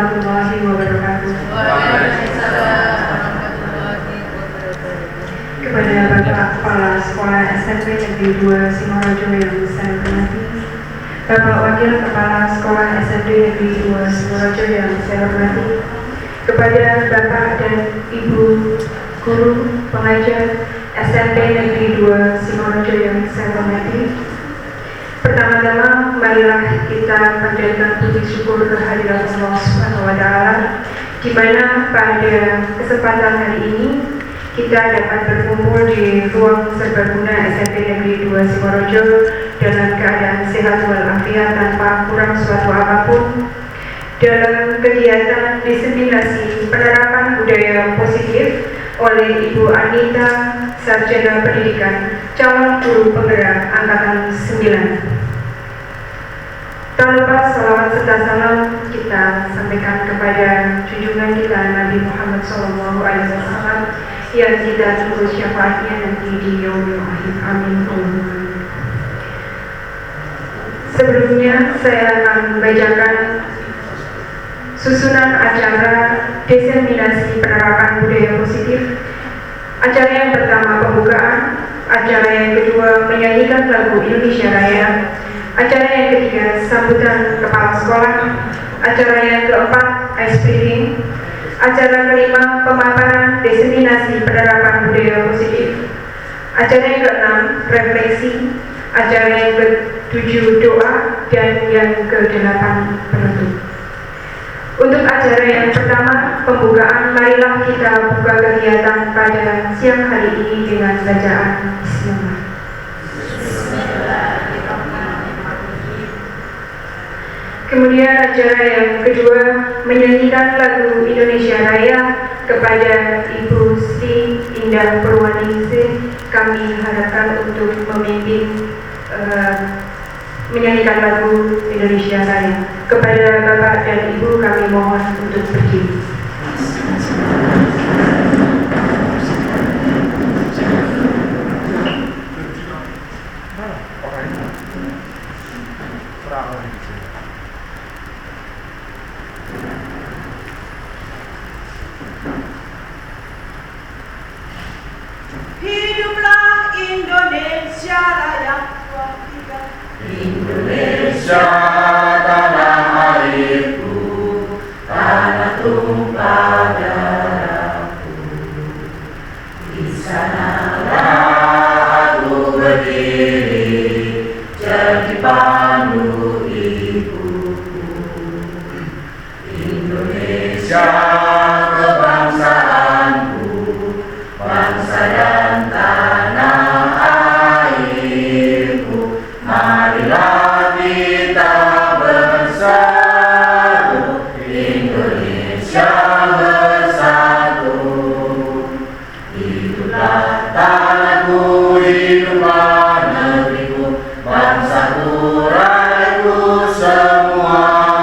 warahmatullahi wabarakatuh. Kepada Bapak Kepala Sekolah SMP Negeri 2 Simorejo yang saya hormati, Bapak Wakil Kepala Sekolah SMP Negeri 2 Simorejo yang saya hormati, kepada Bapak dan Ibu Guru Pengajar SMP Negeri 2 Simorejo yang saya hormati, pertama-tama marilah kita panjatkan puji syukur kehadirat Allah Subhanahu wa Ta'ala, di mana pada kesempatan hari ini kita dapat berkumpul di ruang serbaguna SMP Negeri 2 Simorejo dalam keadaan sehat walafiat tanpa kurang suatu apapun dalam kegiatan diseminasi penerapan budaya positif oleh Ibu Anita, Sarjana Pendidikan, calon guru penggerak angkatan 9. Tak lupa salawat serta salam kita sampaikan kepada junjungan kita Nabi Muhammad SAW yang kita tunggu syafaatnya nanti di yaumil akhir. Amin. Sebelumnya saya akan membacakan susunan acara diseminasi penerapan budaya positif. Acara yang pertama pembukaan, acara yang kedua menyanyikan lagu Indonesia Raya, acara yang ketiga sambutan kepala sekolah, acara yang keempat ice breaking, acara kelima pemaparan diseminasi penerapan budaya positif, acara yang keenam refleksi, acara yang ketujuh doa, dan yang kedelapan penutup. Untuk acara yang pertama pembukaan, marilah kita buka kegiatan pada siang hari ini dengan bacaan Bismillah. Kemudian acara yang kedua menyanyikan lagu Indonesia Raya kepada Ibu Sri Indah Purwaningsih. Kami harapkan untuk memimpin menyanyikan lagu Indonesia Raya. Kepada Bapak dan Ibu kami mohon untuk berdiri. Hiduplah Indonesia Raya. Indonesia tanah airku, tanah tumpah darahku. Di sanalah aku berdiri, jadi pandu ibuku. Indonesia kebangsaanku, bangsa dan tanah airku. Marilah kita bersatu, Indonesia bersatu. Hiduplah tanahku, hiduplah negeriku, bangsaku, rakyatku semuanya.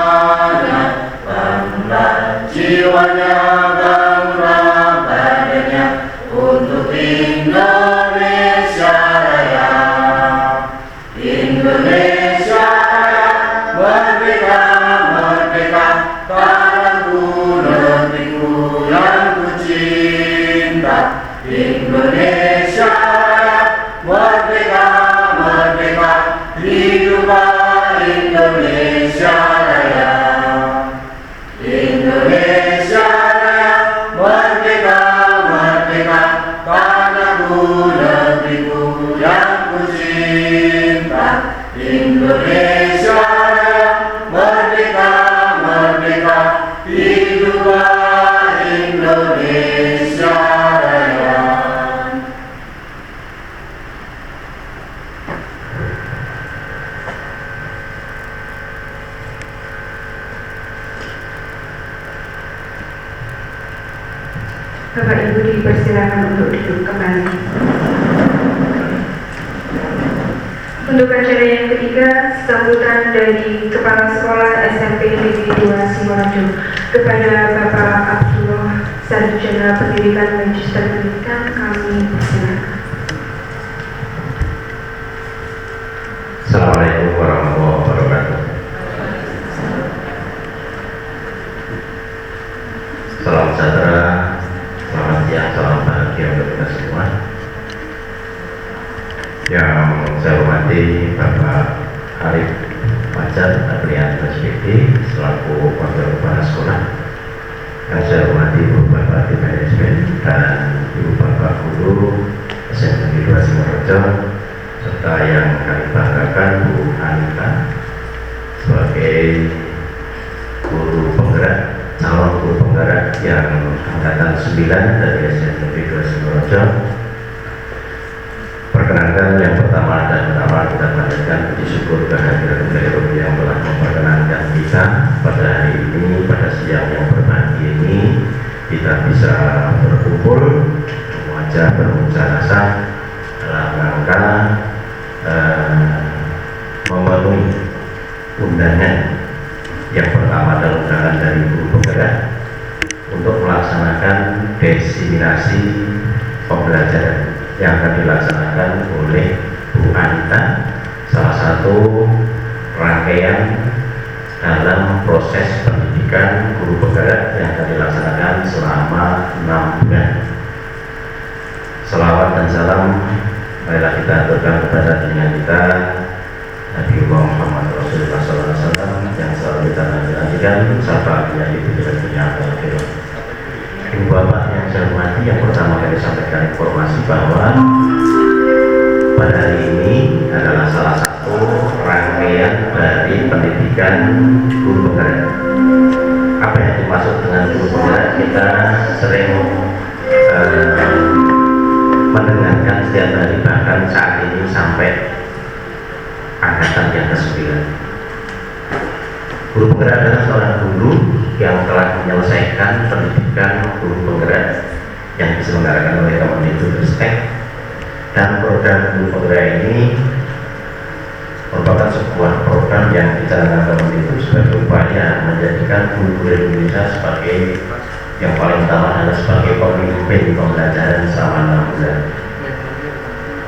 Bangunlah jiwanya, bangunlah badannya untuk Indonesia Raya. Indonesia Raya, merdeka, merdeka, tanahku, negeriku yang ku cinta. Indonesia Raya, merdeka, merdeka, hiduplah Indonesia Raya. Indonesia Raya, merdeka, merdeka, tanahku, negeriku yang ku cinta. Indonesia Raya, merdeka, merdeka, hiduplah Indonesia Raya. Bapak Ibu dipersilakan untuk duduk kembali. Untuk acara yang ketiga, sambutan dari Kepala Sekolah SMP Negeri 2 Simorejo kepada Bapak Abdullah, Sarjana Pendidikan Magister Pendidikan, kami persilakan. Assalamualaikum warahmatullahi wabarakatuh. Salam sejahtera, selamat siang, salam bahagia untuk kita semua. Yang saya hormati Bapak Arif Fajar Aprianto SPD selaku Wakil Kepala Sekolah. Yang saya hormati Ibu Bapak di manajemen dan Ibu Bapak Guru SMP 2 Singaraja, serta yang kami banggakan Bu Anita sebagai guru penggerak, calon guru penggerak yang angkatan 9 dari SMP 2 Singaraja. Perkenankan yang pertama kita panjatkan puji syukur kehadiran beliau yang telah memperkenankan kita pada hari ini, pada siang yang berbahagia ini kita bisa berkumpul wajah berunjuk rasa dalam rangka memenuhi undangan yang pertama adalah undangan dari guru penggerak untuk melaksanakan diseminasi pembelajaran yang akan dilaksanakan oleh Bu Anita, salah satu rangkaian dalam proses pendidikan guru penggerak yang akan dilaksanakan selama 6 bulan. Selawat dan salam marilah kita aturkan kepada junjungan kita Nabi Muhammad Rasulullah SAW yang selalu kita nantikan syafaatnya di dunia akhirat. Ibu Bapak yang saya hormati, yang pertama kali sampaikan informasi bahwa pada hari ini adalah salah satu rangkaian dari pendidikan guru penggerak. Apa yang dimaksud dengan guru penggerak? Kita sering mendengarkan setiap hari, bahkan saat ini sampai angkatan yang ke-9. Guru penggerak adalah seorang guru yang telah menyelesaikan pendidikan guru penggerak yang diselenggarakan oleh Kemendikbudristek, dan program guru penggerak ini merupakan sebuah program yang dijalankan Kemendikbud sebagai upaya menjadikan guru Indonesia sebagai yang paling utama adalah sebagai pemimpin pembelajaran selama 6 bulan.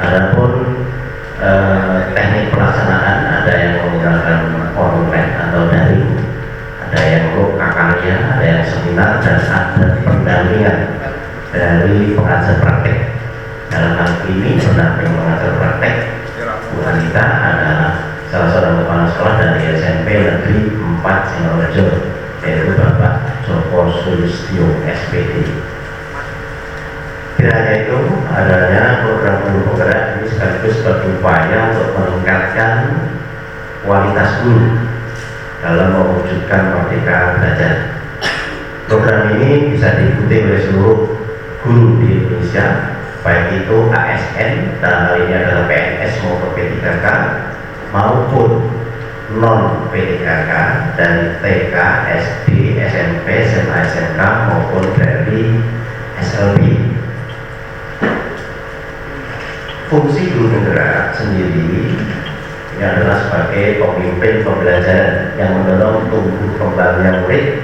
Adapun teknik pelaksanaan ada yang menggunakan online atau daring, ada yang lokal karya, ada yang seminar, dan ada pendampingan dari pengajar praktek. Dalam hal ini pendamping pengajar praktek Bu Anita adalah salah seorang kepala sekolah dari SMP Negeri 4 Singaraja, yaitu Bapak Joko Sulistyo SPD. Tidak hanya itu, adanya program guru penggerak ini sekaligus sebagai upaya untuk meningkatkan kualitas guru dalam mewujudkan merdeka belajar. Program ini bisa diikuti oleh seluruh guru di Indonesia, baik itu ASN, dalam hal ini adalah PNS maupun P3K, maupun non P3K dari TK, SD, SMP, SMA, SMK maupun dari SLB. Fungsi guru penggerak sendiri ini adalah sebagai pemimpin pembelajaran yang mendorong tumbuh kembangnya murid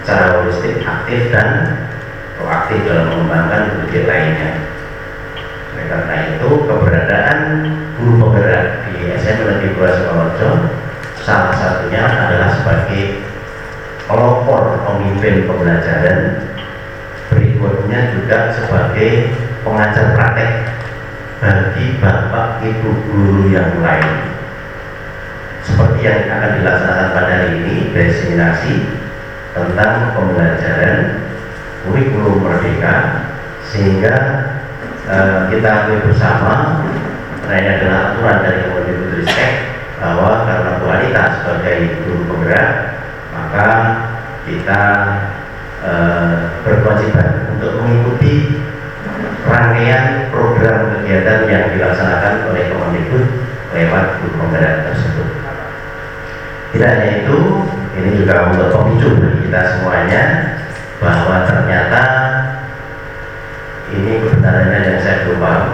secara holistik, aktif dan proaktif dalam mengembangkan budaya lainnya. Oleh karena itu, keberadaan guru penggerak di SMP Negeri 2 Singaraja salah satunya adalah sebagai pelopor pemimpin pembelajaran, berikutnya juga sebagai pengajar praktek bagi bapak ibu guru yang lain. Seperti yang akan dilaksanakan pada hari ini, diseminasi tentang pembelajaran kurikulum merdeka, sehingga kita akui bersama, karena ini adalah aturan dari Kemendikbudristek, bahwa karena kualitas sebagai guru penggerak, maka kita berkewajiban untuk mengikuti rangkaian program kegiatan yang dilaksanakan oleh Kemendikbud lewat guru penggerak tersebut. Tidak hanya itu, ini juga untuk pemicu bagi kita semuanya bahwa ternyata ini kebenarannya yang saya belum paham,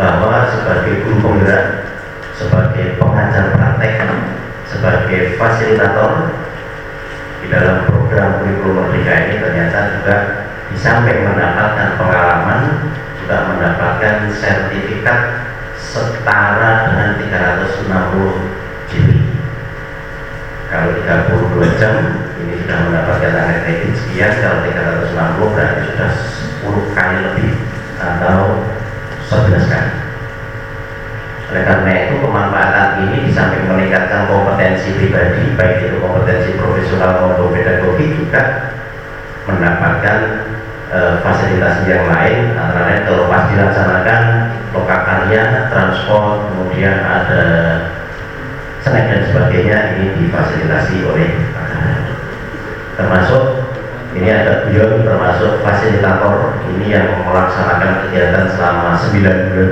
bahwa sebagai guru penggerak, sebagai pengajar praktek, sebagai fasilitator di dalam program kurikulum merdeka ini ternyata juga di samping mendapatkan pengalaman, juga mendapatkan sertifikat setara dengan 360 GB. Kalau 32 jam ini sudah mendapatkan target kredit sekian, kalau 360 berarti sudah 10 kali lebih atau 11 kali. Oleh karena itu pemanfaatan ini di samping meningkatkan kompetensi pribadi, baik itu kompetensi profesional maupun pedagogik, juga mendapatkan fasilitas yang lain, antara lain kalau pas dilaksanakan lokakarya, transport, kemudian ada snack dan sebagainya, ini difasilitasi oleh termasuk ini ada beliau termasuk fasilitator ini yang melaksanakan kegiatan selama 9 bulan.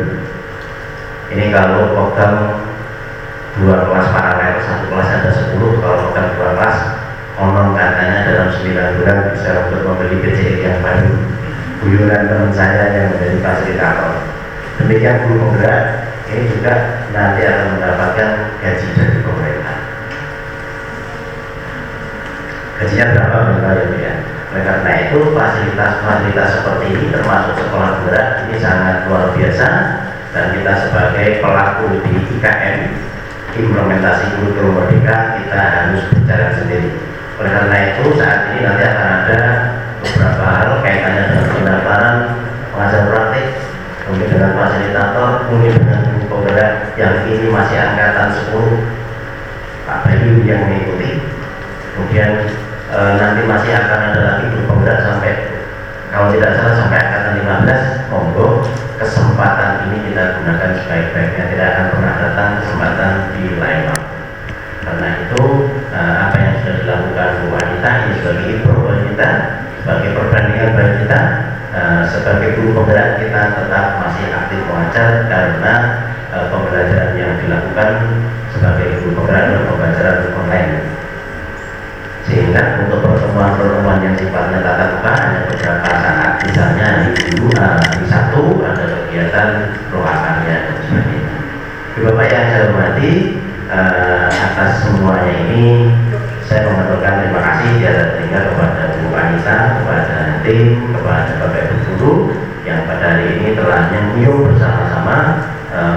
Ini kalau program 2 kelas paralel, 1 kelas ada 10, kalau program 2 kelas konon katanya dalam 9 bulan bisa untuk membeli PCL yang baru. Guyonan teman saya yang menjadi fasilitator. Demikian guru penggerak ini juga nanti akan mendapatkan gaji dari pemerintah. Gajinya berapa berapa ya? Oleh karena itu fasilitas seperti ini termasuk sekolah penggerak ini sangat luar biasa, dan kita sebagai pelaku di IKM implementasi kurikulum merdeka kita harus bicara sendiri. Oleh karena itu saat ini nanti akan ada beberapa hal kaitannya dengan pendaftaran pengajar praktik, kemudian dengan fasilitator, kemudian dengan guru penggerak yang ini masih angkatan 10 Pak Bayu yang mengikuti, kemudian nanti masih akan ada lagi guru penggerak sampai kalau tidak salah sampai angkatan 15. Monggo kesempatan ini kita gunakan sebaik-baiknya, tidak akan pernah datang kesempatan di lain waktu. Karena itu apa yang sudah dilakukan Bu Anita ini sebagai ibu kita, sebagai perbandingan bagi kita, sebagai guru penggerak kita tetap masih aktif mengajar, karena pembelajaran yang dilakukan sebagai guru penggerak adalah pembelajaran online. Sehingga untuk pertemuan-pertemuan yang sifatnya tatap muka hanya beberapa saat, misalnya hari Sabtu ada kegiatan lokakarya dan sebagainya. Bapak yang saya hormati, atas semuanya ini saya mengaturkan terima kasih tiada terhingga kepada Bu Anita, kepada tim, kepada Bapak Ibu guru yang pada hari ini telah menyium bersama-sama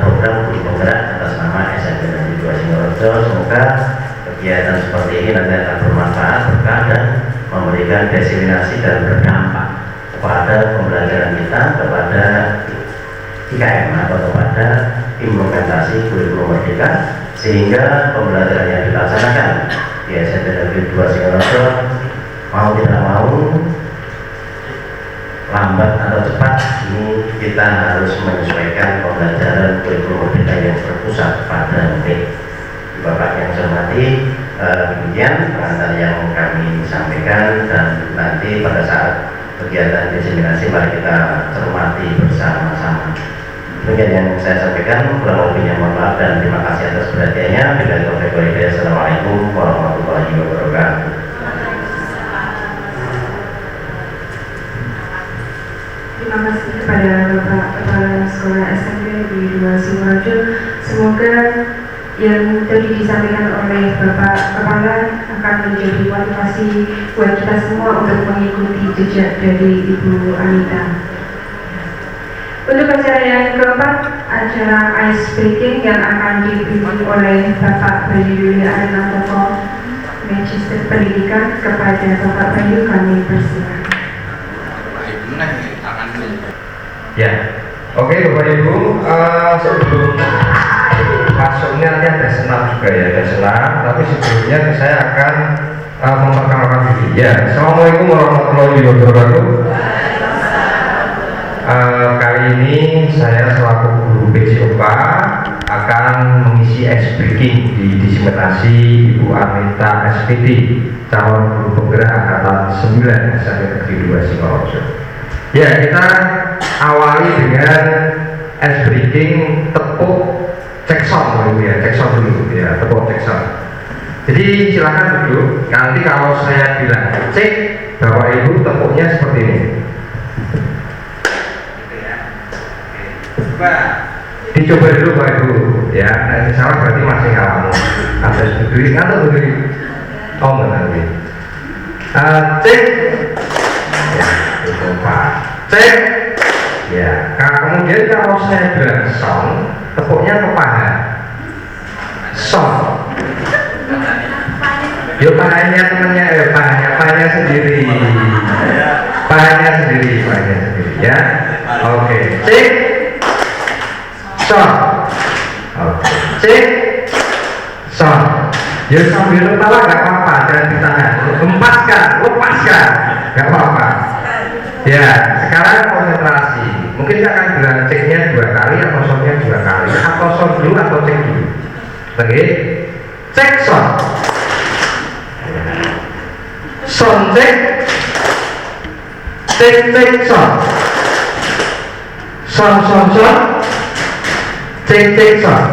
program guru penggerak atas nama SMP Negeri 2 Singorojo. Semoga kegiatan seperti ini nanti akan bermanfaat, berkah, dan memberikan diseminasi dan berdampak kepada pembelajaran kita, kepada IKM atau kepada implementasi kurikulum merdeka, sehingga pembelajaran yang dilaksanakan di SMP Negeri 2 Singorojo mau tidak mau, lambat atau cepat, ini kita harus menyesuaikan pembelajaran kurikulum merdeka yang berpusat pada MIK. Bapak yang saya hormati, demikian pengantar yang kami sampaikan, dan nanti pada saat kegiatan diseminasi mari kita cermati bersama-sama. Demikian yang saya sampaikan, kurang lebihnya mohon maaf dan terima kasih atas perhatiannya. Bila taufiq wal hidayah. Assalamualaikum warahmatullahi wabarakatuh. Terima kasih kepada Bapak Kepala Sekolah SMP di 2 Singorojo. Semoga yang tadi disampaikan oleh Bapak Kepala akan menjadi motivasi buat kita semua untuk mengikuti jejak dari Ibu Anita. Untuk acara yang keempat, acara ice breaking yang akan dipimpin oleh Bapak Bayu Yuliana Tokoh Magister Pendidikan. Kepada Bapak Bayu kami persilakan. Ya, oke Bapak Ibu, sebelum masuknya nanti ada senam juga ya, ada senam, tapi sebelumnya saya akan memperkenalkan diri. Ya, Assalamualaikum warahmatullahi wabarakatuh. Kali ini saya selaku guru PJOPA akan mengisi ice breaking di diseminasi Ibu Anita SPD, calon guru penggerak angkatan 9 SMP Negeri 2 Singorojo. Ya, kita awali dengan ice breaking tepuk cek sound dulu ya, cek sound dulu ya, tepuk cek sound. Jadi silakan duduk. Nanti kalau saya bilang cek, Bapak Ibu tepuknya seperti ini. Dicoba dulu Pak Ibu ya. Nah, salah berarti masih kamu. Ada berdiri atau berdiri? Oh nanti. Cek. Ya, itu Pak. Cek. Ya. Kemudian kalau saya bilang sound, tepuknya ke paha. Sound. Yuk pahanya temennya, pahanya sendiri. Pahanya sendiri ya. Oke, cek. Son. Oke, cek. Son. Ya sambil ketawa gak apa-apa, jangan ditahan. Lepaskan, gak apa-apa. Ya, sekarang konsentrasi. Mungkin saya akan bilang ceknya 2 kali atau sonnya 2 kali. Atau son dulu atau cek dulu. Oke, cek son. Son cek. Cek son. Son. Cek son.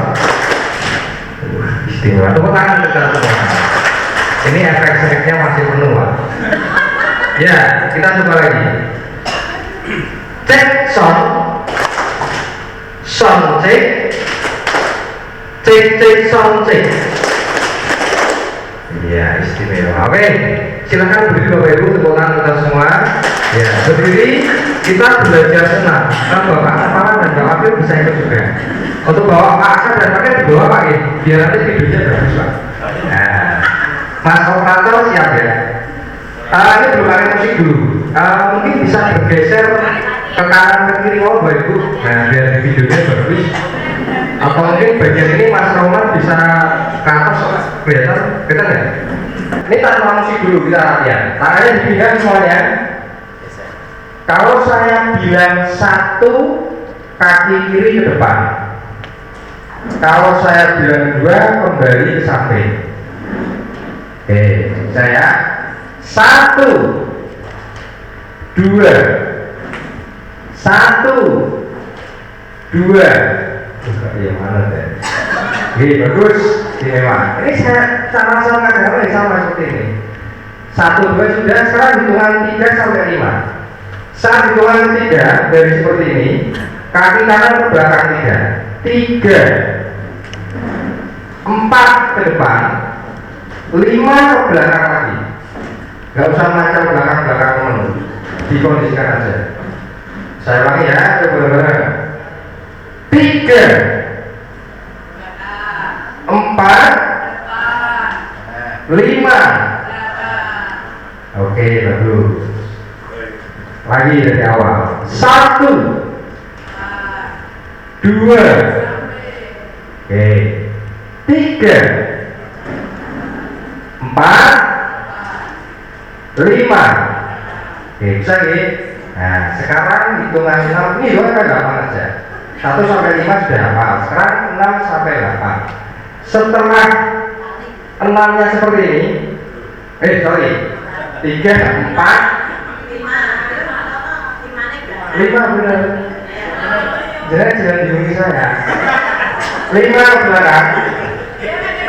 Istimewa. Tepuk tangan kita semua. Ini efek-efeknya masih penuh. Ya, kita coba lagi. Cek son. Son cek. Cek son cek. Ya, istimewa. Oke, silakan berdiri Bapak Ibu, tepuk tangan kita semua. Ya, berdiri. Kita belajar senam. Nah, Bapak Kepala dan Bapak Wakil bisa ikut juga. Untuk bawa Pak Aksa dan pakai di bawah Pak, biar nanti videonya bagus Pak. Nah, Mas operator siap ya. Ini belum pakai musik dulu. Mungkin bisa bergeser ke kanan ke kiri Bapak Ibu. Nah, biar di videonya bagus. Atau mungkin bagian ini Mas Roman bisa ke atas kelihatan nggak? Ini tanpa musik dulu kita latihan. Tangannya dipindah semuanya. Kalau saya bilang 1, kaki kiri ke depan. Kalau saya bilang 2, kembali ke samping. Oke, saya 1, 2, 1, 2. Iya mana deh? Oke, bagus. Istimewa. Ini saya sama-sama ngajarnya sama seperti ini. 1, 2 sudah. Sekarang hitungan 3 sampai 5. Saat hitungan 3 dari seperti ini, kaki kanan ke belakang 3, 4 ke depan, 5 ke belakang lagi. Gak usah macam belakang dulu, dikondisikan aja. Saya ulangi ya, coba. 3, 4, 5. Oke, bagus. Lagi dari awal. 1, 2, oke, 3, 4, 5. Oke, bisa nih. Nah, sekarang hitungan 6 ini juga kan gampang aja. 1 sampai 5 sudah hafal. Sekarang 6 sampai 8. Setelah 6-nya seperti ini, 3, 4, 5 benar. Jangan dihuni saya. 5 ke belakang.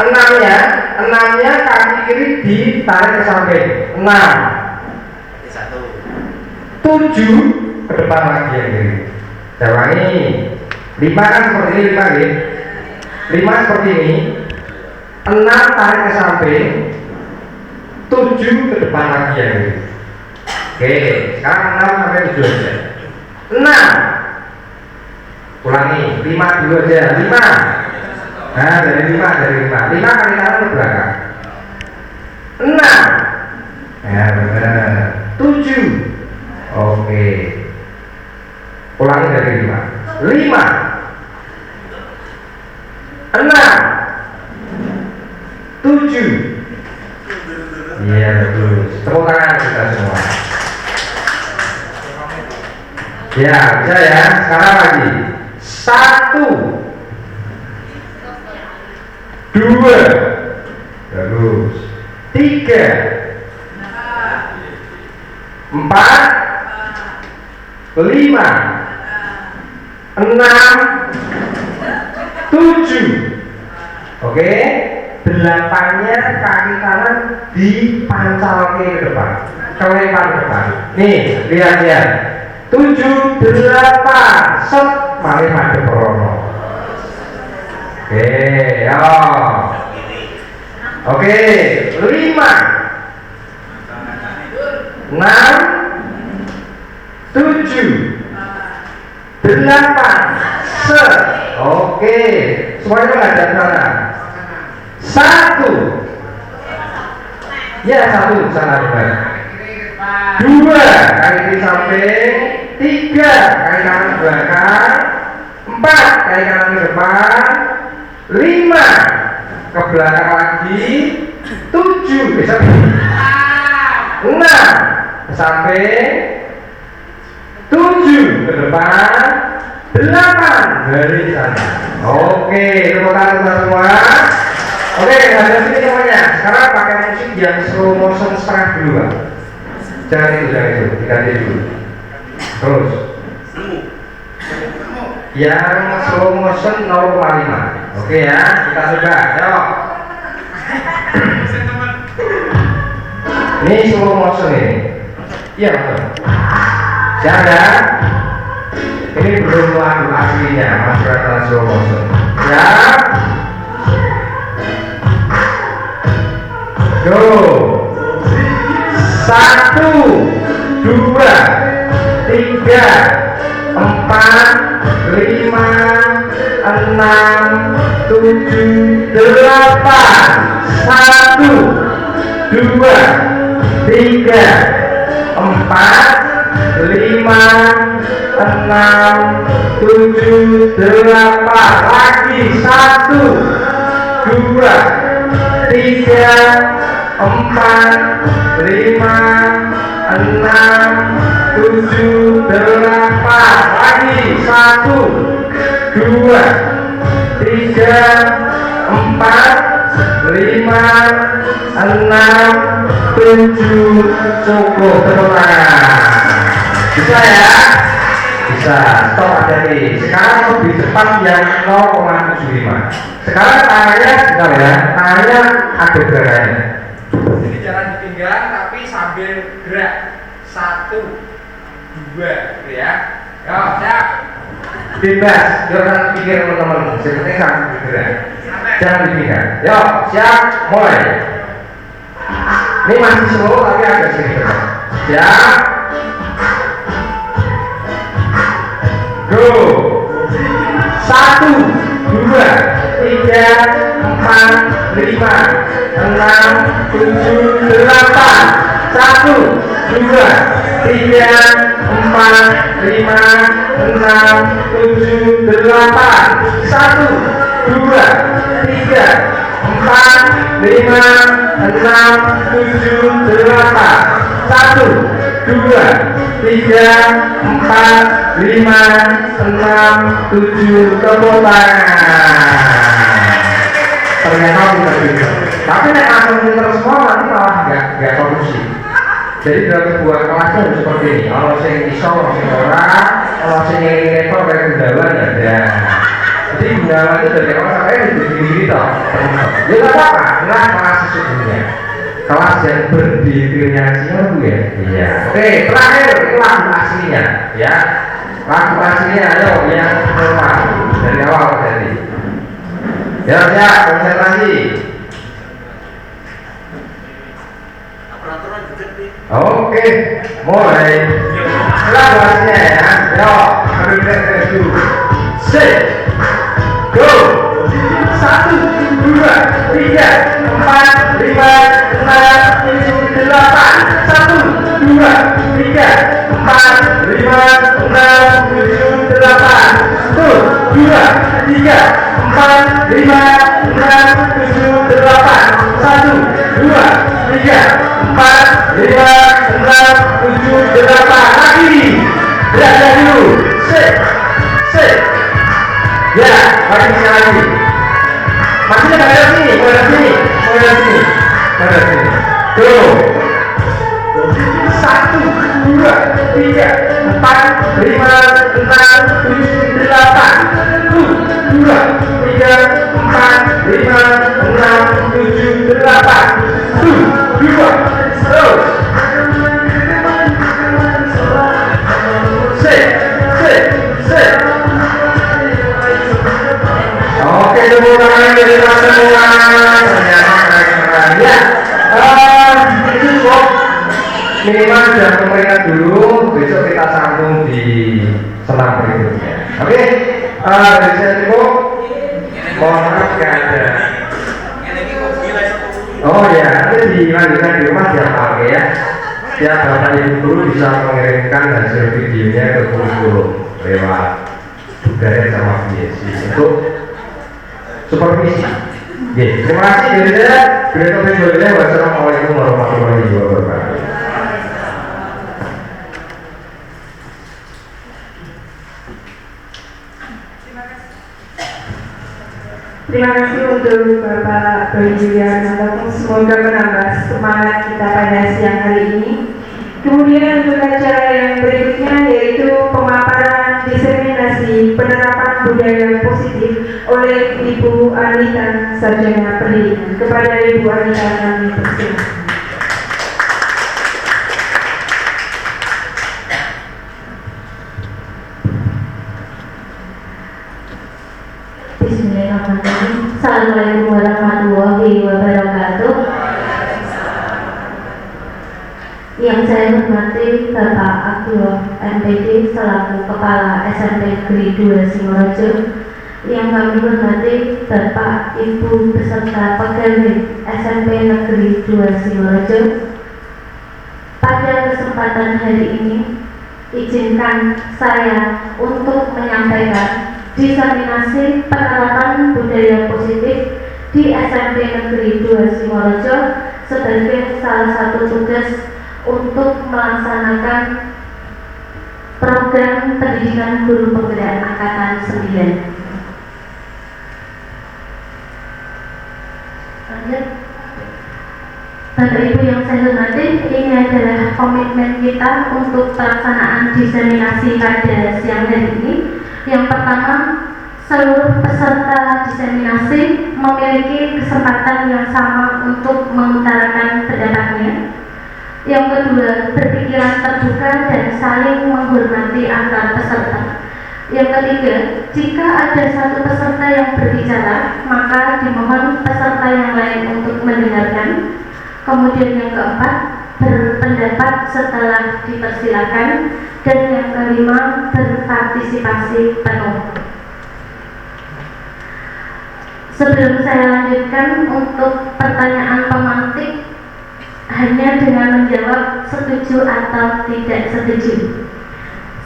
6-nya kaki kiri ditarik ke samping. 6. 7 ke depan lagi yang kiri. Saya ulangi. 5 kan seperti ini, 5 ya. 5 seperti ini. 6 tarik ke samping. 7 ke depan lagi yang kiri. Oke, sekarang 6 sampai 7 aja. 6. Ulangi, 5 dulu aja. 5. Nah, dari 5 kali kanan ke belakang. 6. Ya, benar. 7. Oke. Ulangi dari 5. 5. 6. 7. Iya, bagus. Tepuk tangan kita semua. Ya, bisa ya. Sekarang lagi. 1, 2, bagus. 3, 4, 5, 6, 7. Oke, 8-nya kaki kanan dipancal ke depan, kelempar ke depan. Nih, lihat. 7, 8, set, mari madep rono. Oke, yo. Oke, 5, 6, 7, 8, set. Oke, semuanya menghadap sana. 1, Ya, 1 sangat benar. 2 kaki kiri samping, 3 kaki kanan belakang, 4 kaki kanan ke depan, 5 ke belakang lagi, 7 bisa 6 ke samping, 7 ke depan, 8 dari sana. Oke, tepuk tangan semua. Oke, ada sini semuanya. Sekarang pakai musik yang slow motion setengah dulu, Pak. Jangan itu, diganti dulu. Terus yang slow motion 0,5. Oke ya, kita coba. Yuk. Ini slow motion ini. Iya betul. Siap ya? Ini belum lagu aslinya, masih kata slow motion. Siap. Go. 1, 2, 3, 4, 5, 6, 7, 8. 1, 2, 3, 4, 5, 6, 7, 8. Lagi 1, 2, 3, 4, 5, 6, 7, 8. Lagi 1, 2, 3, 4, 5, 6, 7. Cukup, tenang. Bisa ya? Bisa. Stop aja nih. Sekarang lebih cepat yang 0,75. Sekarang tangannya, bentar ya, tangannya ada gerakannya. Jadi jangan ditinggal tapi sambil gerak. 1, 2, gitu ya. Yo, siap. Bebas, jangan pikir teman-teman. Seperti sambil bergerak. Jangan ditinggal. Yo, siap, mulai. Ini masih slow tapi agak sedikit. Siap. Go. 1, 2, 3, 4, 5, 6, 7, 8. 1, 2, 3, 4, 5, 6, 7, 8. 1, 2, 3, 4, 5, 6, 7, 8. 1, 2, 3, 4, 5, 6, 7. Tepuk tangan. Ternyata kita bisa. Tapi nek langsung pinter semua nanti malah nggak kondusif. Jadi dalam sebuah kelas itu seperti ini. Kalau saya iso, kalau saya orang, kalau saya rekor kayak Gunawan ya ada. Jadi Gunawan itu dari awal sampai begini toh. Ya nggak apa-apa. Inilah kelas sesungguhnya. Kelas yang berdifferensiasi itu ya. Iya. Oke, terakhir itu lagu aslinya, ya. Lagu aslinya ayo yang normal dari awal tadi. Ya, konsentrasi. Oke, mulai. Lagu aslinya ya. Yo, ambil dulu. Set. Go. 1, 2, 3, 4, 5, 6, 7, 8. 1, 2, 3, 4, 5, 6, 7, 8. 1, 2, 3, 4, 5, 6, 7, 8. 1, 2, 3, 4, 5, 6, 7, 8. Lagi. Berada dulu. Set. Set. Ya, lagi sekali. Masih ada sini, mulai sini. Go. 1, 2, 3, 4, 5, 6, 7, 8. 1, 2, 3, 4, 5, 6, 7, 8. 1, 2, terus. Set. Oke, tepuk tangan dari semua. Ya, itu kok minimal sudah peringkat dulu. Besok kita sambung di senam berikutnya. Oke, dari saya cukup. Mohon maaf nggak ada. Oh ya, nanti dilanjutkan di rumah siapa ya? Siap Bapak Ibu guru bisa mengirimkan hasil videonya ke kurikulum lewat budaya sama PSC untuk supervisi. Oke, terima kasih dari saya. Wassalamualaikum warahmatullahi wabarakatuh. Terima kasih untuk Bapak Doni Julianto. Semoga menambah semangat kita pada siang hari ini. Kemudian untuk acara yang berikutnya yaitu pemaparan diseminasi penerapan budaya positif oleh Ibu Anita Sarjana Pendidikan. Kepada Ibu Anita kami persilakan. Bismillahirrahmanirrahim. Assalamualaikum warahmatullahi wabarakatuh. Yang saya hormati Bapak Abdul MPD selaku Kepala SMP Negeri 2 Singorojo. Yang kami hormati Bapak Ibu beserta pegawai SMP Negeri 2 Singorojo. Pada kesempatan hari ini, izinkan saya untuk menyampaikan diseminasi penerapan budaya positif di SMP Negeri 2 Singorojo sebagai salah satu tugas untuk melaksanakan program pendidikan guru penggerak angkatan 9. Bapak Ibu yang saya hormati, ini adalah komitmen kita untuk pelaksanaan diseminasi pada siang hari ini. Yang pertama, seluruh peserta diseminasi memiliki kesempatan yang sama untuk mengutarakan pendapatnya. Yang kedua, berpikiran terbuka dan saling menghormati antar peserta. Yang ketiga, jika ada satu peserta yang berbicara, maka dimohon peserta yang lain untuk mendengarkan. Kemudian yang keempat, berpendapat setelah dipersilakan. Dan yang kelima, berpartisipasi penuh. Sebelum saya lanjutkan untuk pertanyaan pemantik, hanya dengan menjawab setuju atau tidak setuju.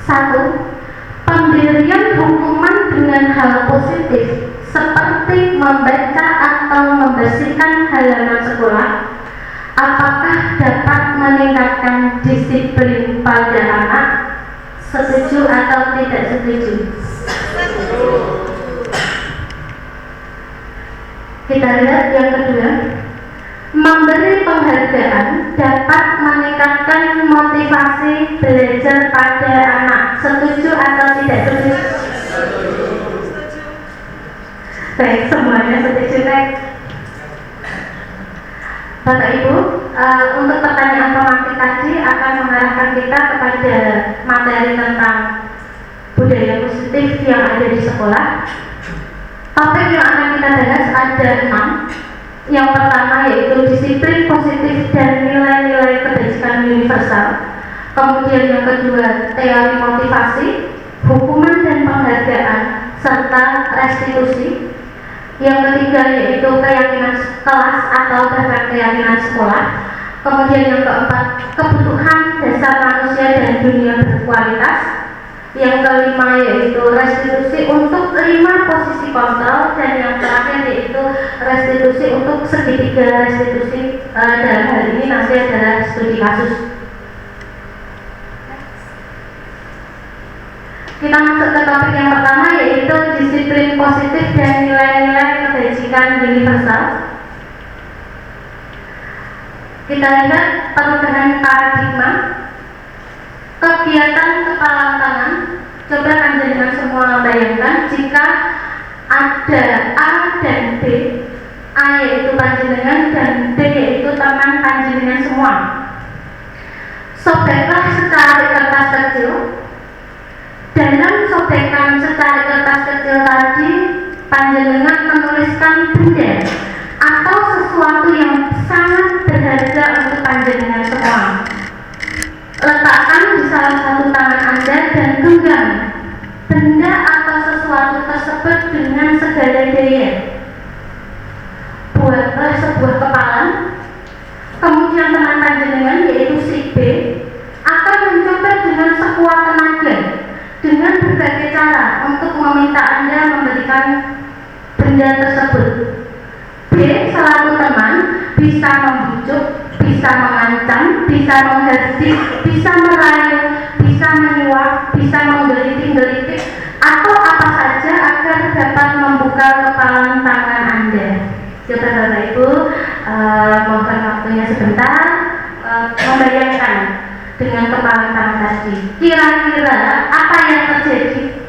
1. Pemberian hukuman dengan hal positif seperti membaca atau membersihkan halaman sekolah, apakah dapat meningkatkan disiplin pada anak? Setuju atau tidak setuju? Kita lihat yang kedua. Memberi penghargaan dapat meningkatkan motivasi belajar pada anak. Setuju atau tidak setuju? Baik, semuanya setuju. Bapak Ibu, untuk pertanyaan pemantik tadi akan mengarahkan kita kepada materi tentang budaya positif yang ada di sekolah. Topik yang akan kita bahas ada 6. Yang pertama yaitu disiplin positif dan nilai-nilai kebajikan universal. Kemudian yang kedua, teori motivasi, hukuman dan penghargaan, serta restitusi. Yang ketiga yaitu keyakinan kelas atau bahkan keyakinan sekolah. Kemudian yang keempat, kebutuhan dasar manusia dan dunia berkualitas. Yang kelima yaitu restitusi untuk 5 posisi kontrol. Dan yang terakhir yaitu restitusi untuk segitiga restitusi. Dalam hal ini nanti adalah studi kasus. Kita masuk ke topik yang pertama yaitu disiplin positif dan nilai-nilai kebajikan universal. Kita lihat perubahan paradigma. Kegiatan kepala tangan. Coba panjenengan semua bayangkan jika ada A dan B. A yaitu panjenengan dan B yaitu teman panjenengan semua. Sobeklah secari kertas kecil. Dalam sobekan secari kertas kecil tadi, panjenengan menuliskan benda atau sesuatu yang sangat berharga untuk panjenengan semua. Letakkan di salah satu tangan Anda dan genggam benda atau sesuatu tersebut dengan segala daya. Buatlah sebuah kepalan Kemudian teman panjenengan yaitu si B akan mencoba dengan sekuat tenaga dengan berbagai cara untuk meminta Anda memberikan benda tersebut. B selaku teman bisa membujuk, bisa mengancam, bisa menghasil, bisa merayu, bisa menyuap, bisa menggelitik-gelitik atau apa saja agar dapat membuka kepalan tangan Anda. Coba Bapak Ibu mohon waktunya sebentar membayangkan dengan kepalan tangan tadi. Kira-kira apa yang terjadi?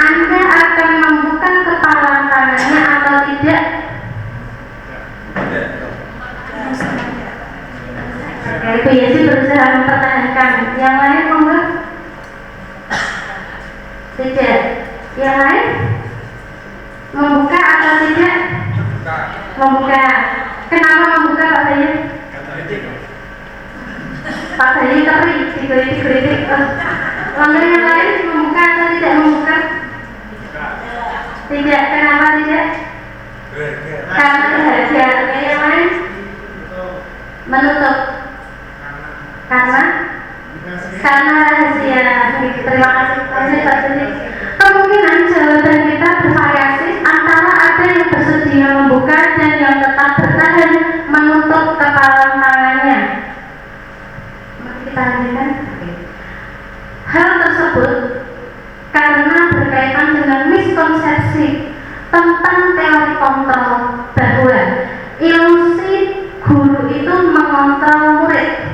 Anda akan membuka kepalan tangannya atau tidak? Ya, Ibu Yesi berusaha mempertahankan. Yang lain monggo? Tidak. Yang lain? Membuka atau tidak? Membuka. Kenapa membuka Pak Bayu? Pak Bayu kering, digelitik-gelitik. Monggo yang lain membuka atau tidak membuka? Tidak. Kenapa tidak? Karena bahagia. Yang lain? Menutup. Karena rahasia. Terima kasih Pak Sudi. Kemungkinan jawaban kita bervariasi antara ada yang bersedia membuka dan yang tetap bertahan menutup kepalan tangannya. Mari kita lanjutkan. Hal tersebut karena berkaitan dengan miskonsepsi tentang teori kontrol bahwa ilusi guru itu mengontrol murid.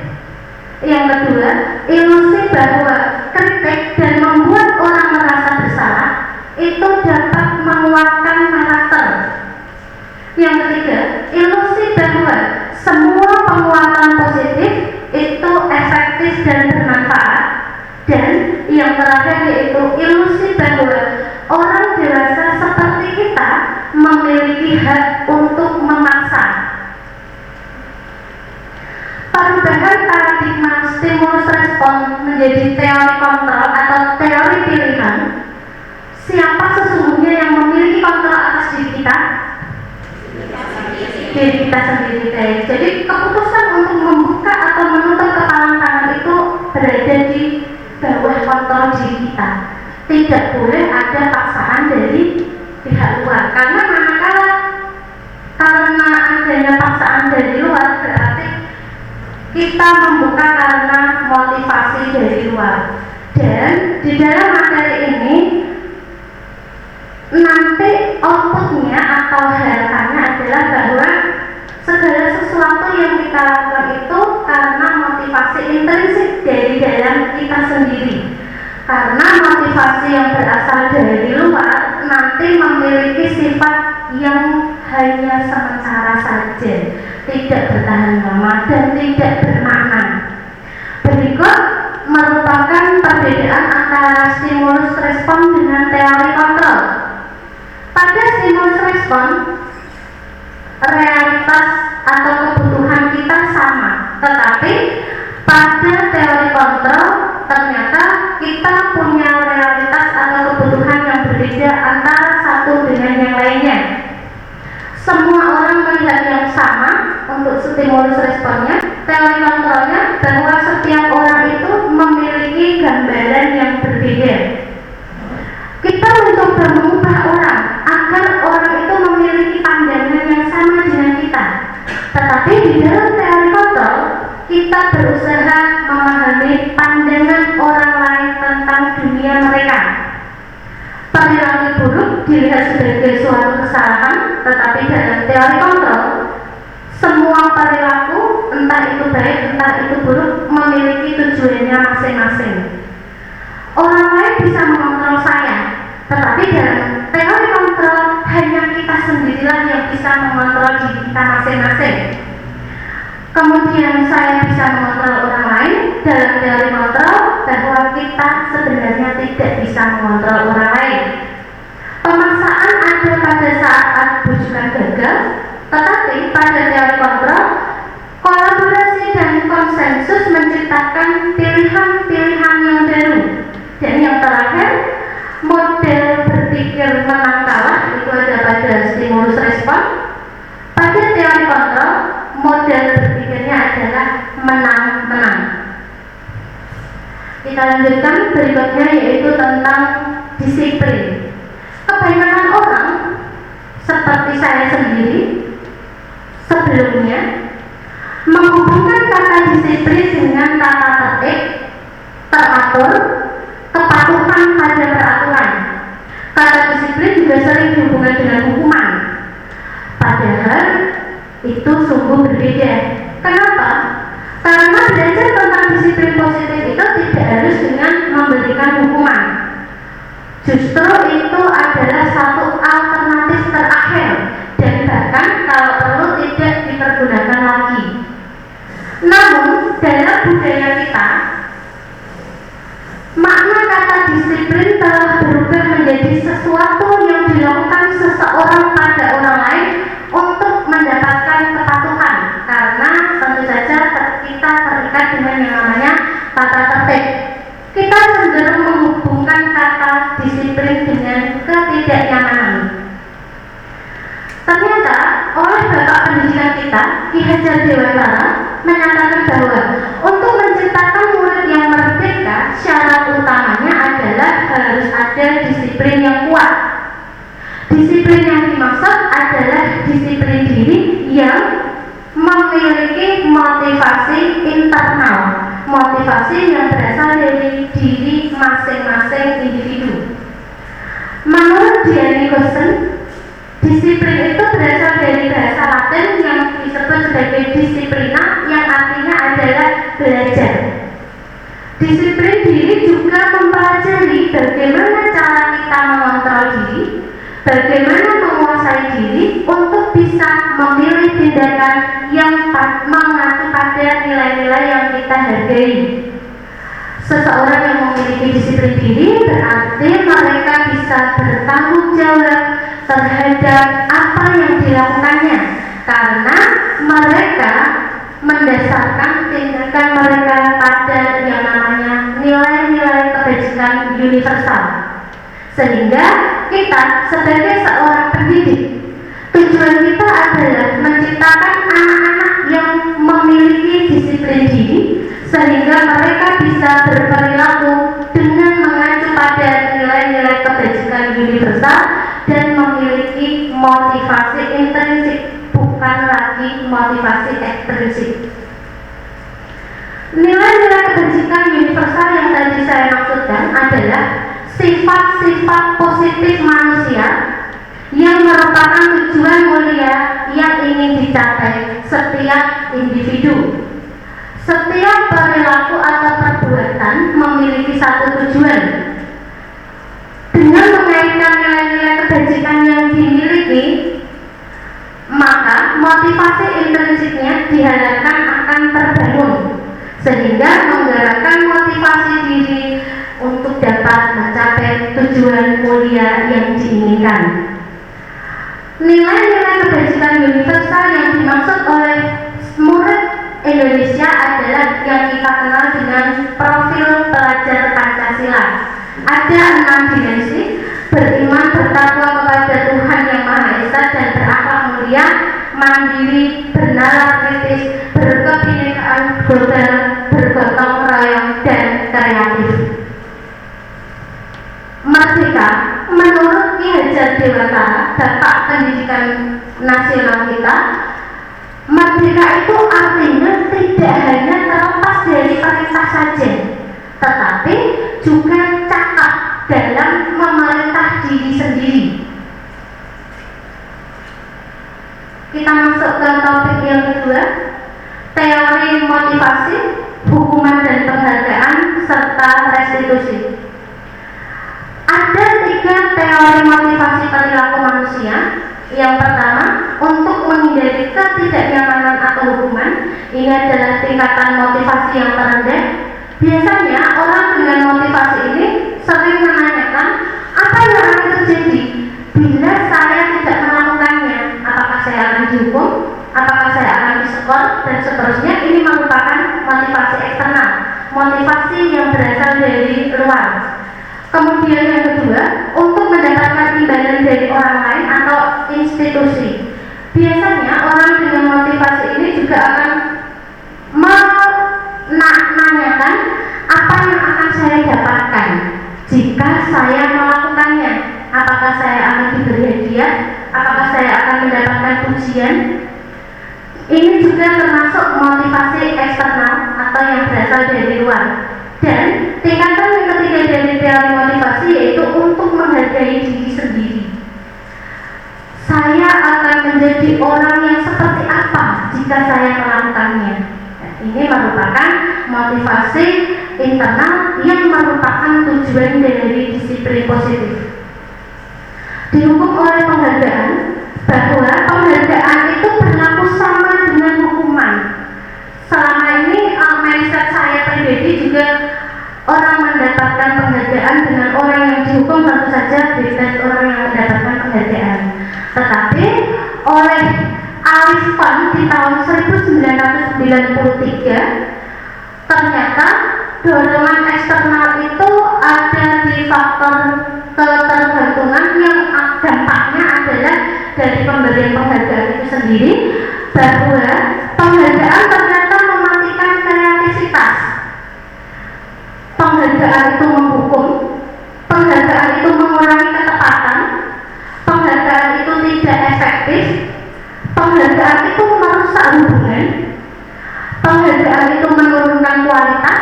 Yang kedua, ilusi bahwa kritik dan membuat orang merasa bersalah itu dapat menguatkan karakter. Yang ketiga, ilusi bahwa semua penguatan positif itu efektif dan bermanfaat. Dan yang terakhir yaitu ilusi bahwa orang dewasa seperti kita memiliki hak untuk memaksa. Perubahan paradigma stimulus respon menjadi teori kontrol atau teori pilihan. Siapa sesungguhnya yang memiliki kontrol atas diri kita? Diri kita sendiri. Jadi keputusan untuk membuka atau menutup kepalan tangan itu berada di bawah kontrol diri kita. Tidak boleh ada paksaan dari pihak luar. Karena adanya paksaan dari luar berarti kita membuka karena motivasi dari luar. Dan di dalam materi ini nanti outputnya atau harapannya adalah bahwa segala sesuatu yang kita lakukan itu karena motivasi intrinsik dari dalam kita sendiri. Karena motivasi yang berasal dari luar nanti memiliki sifat yang hanya sementara saja, tidak bertahan lama dan tidak bermakna. Berikut merupakan perbedaan antara stimulus respon dengan teori kontrol. Pada stimulus respon, realitas atau kebutuhan kita sama, tetapi pada teori kontrol ternyata kita punya realitas atau kebutuhan yang berbeda antara satu dengan yang lainnya. Semua orang melihat yang sama untuk stimulus responnya. Teori kontrolnya bahwa setiap orang itu memiliki gambaran yang berbeda. Kita mencoba mengubah orang agar orang itu memiliki pandangan yang sama dengan kita. Tetapi di dalam teori kontrol kita berusaha memahami pandangan orang lain tentang dunia mereka. Perilaku buruk dilihat sebagai suatu kesalahan, tetapi dalam teori kontrol semua perilaku, entah itu baik, entah itu buruk, memiliki tujuannya masing-masing. Orang lain bisa mengontrol saya, tetapi dalam teori kontrol hanya kita sendirilah yang bisa mengontrol diri kita masing-masing. Kemudian saya bisa mengontrol orang lain dalam teori kontrol bahwa kita sebenarnya tidak bisa mengontrol orang lain. Pemaksaan ada pada saat bujukan gagal, tetapi pada teori kontrol kolaborasi dan konsensus menciptakan pilihan-pilihan yang baru. Dan yang terakhir, model berpikir menang kalah itu ada pada stimulus respon. model berpikirnya adalah menang-menang. Kita lanjutkan berikutnya, yaitu tentang disiplin. Kebanyakan orang seperti saya sendiri sebelumnya menghubungkan kata disiplin dengan tata tertib, teratur, kepatuhan pada peraturan. Kata disiplin juga sering dihubungkan dengan hukuman, padahal itu sungguh berbeda. Kenapa? Karena belajar tentang disiplin positif itu tidak harus dengan memberikan hukuman. Justru itu adalah satu alternatif terakhir, dan bahkan kalau perlu tidak dipergunakan lagi. Namun dalam budaya kita, makna kata disiplin telah berubah menjadi sesuatu yang dilakukan seseorang pada orang lain untuk mendapatkan kepatuhan, karena tentu saja kita terikat dengan yang namanya tata tertib. Kita cenderung menghubungkan kata disiplin dengan ketidaknyamanan. Ternyata oleh Bapak Pendidikan kita, Ki Hajar Dewantara, menyatakan bahwa untuk menciptakan murid yang merdeka, syarat utamanya adalah harus ada disiplin yang kuat. Disiplin yang dimaksud adalah disiplin diri yang memiliki motivasi internal, motivasi yang berasal dari diri masing-masing individu. Menurut Gianni Gossen, disiplin itu berasal dari bahasa Latin yang disebut sebagai disiplina, yang artinya adalah belajar. Disiplin diri juga mempelajari bagaimana cara kita mengontrol diri, bagaimana menguasai diri untuk bisa memilih tindakan yang mengacu pada nilai-nilai yang kita hargai. Seseorang yang memiliki disiplin diri berarti mereka bisa bertanggung jawab terhadap apa yang dilakukannya, karena mereka mendasarkan tindakan mereka pada yang namanya nilai-nilai kebajikan universal. Sehingga kita sebagai seorang pendidik, tujuan kita adalah menciptakan anak-anak yang memiliki disiplin diri, sehingga mereka bisa berperilaku dengan mengacu pada nilai-nilai kebajikan universal dan memiliki motivasi intrinsik, bukan lagi motivasi ekstrinsik. Nilai-nilai kebajikan universal yang tadi saya maksudkan adalah sifat-sifat positif manusia yang merupakan tujuan mulia yang ingin dicapai setiap individu. Setiap perilaku atau perbuatan memiliki satu tujuan. Dengan mengaitkan nilai-nilai kebajikan yang dimiliki, maka motivasi intrinsiknya diharapkan akan terbangun, sehingga menggerakkan motivasi diri untuk dapat mencapai tujuan mulia yang diinginkan. Nilai-nilai kebajikan universal yang dimaksud oleh murid Indonesia adalah yang kita kenal dengan profil pelajar Pancasila. Ada 6 dimensi: beriman, bertakwa kepada Tuhan Yang Maha Esa dan berakhlak mulia, mandiri, bernalar kritis, berkebinekaan global, bergotong royong, dan kreatif. Merdeka, menurut Ki Hajar Dewantara, Bapak Pendidikan Nasional kita, merdeka itu artinya tidak hanya terlepas dari perintah saja, tetapi juga cakap dalam memerintah diri sendiri. Kita masuk ke topik yang kedua, teori motivasi, hukuman dan penghargaan, serta restitusi. Ada 3 teori motivasi perilaku manusia. Yang pertama, untuk menghindari ketidaknyamanan atau hukuman. Ini adalah tingkatan motivasi yang terendah. Biasanya orang dengan motivasi ini sering menanyakan, apa yang akan terjadi bila saya tidak melakukannya? Apakah saya akan dihukum? Apakah saya akan diskor? Dan seterusnya. Ini merupakan motivasi eksternal, motivasi yang berasal dari luar. Kemudian yang kedua, untuk mendapatkan imbalan dari orang lain atau institusi. Biasanya orang dengan motivasi ini juga akan menanyakan apa yang akan saya dapatkan jika saya melakukannya. Apakah saya akan diberi hadiah? Apakah saya akan mendapatkan pujian? Ini juga termasuk motivasi eksternal atau yang berasal dari luar. Dan tingkatan yang ketiga dari teori motivasi yaitu untuk menghargai diri sendiri. Saya akan menjadi orang yang seperti apa jika saya melakukannya. Ini merupakan motivasi internal yang merupakan tujuan dari disiplin positif. Dihukum oleh penghargaan bahwa penghargaan itu berlaku sama dengan hukuman. Selama ini mindset saya pribadi juga orang mendapatkan penghargaan dengan orang yang dihukum tentu saja beda orang yang mendapatkan penghargaan. Tetapi oleh Alispan di tahun 1993 ternyata dorongan eksternal itu ada di faktor ketergantungan yang dampaknya adalah dari pemberian penghargaan itu sendiri, bahwa penghargaan ternyata mematikan kreativitas. Penghargaan itu menghukum, penghargaan itu mengurangi ketepatan, penghargaan itu tidak efektif, penghargaan itu merusak hubungan, penghargaan itu menurunkan kualitas,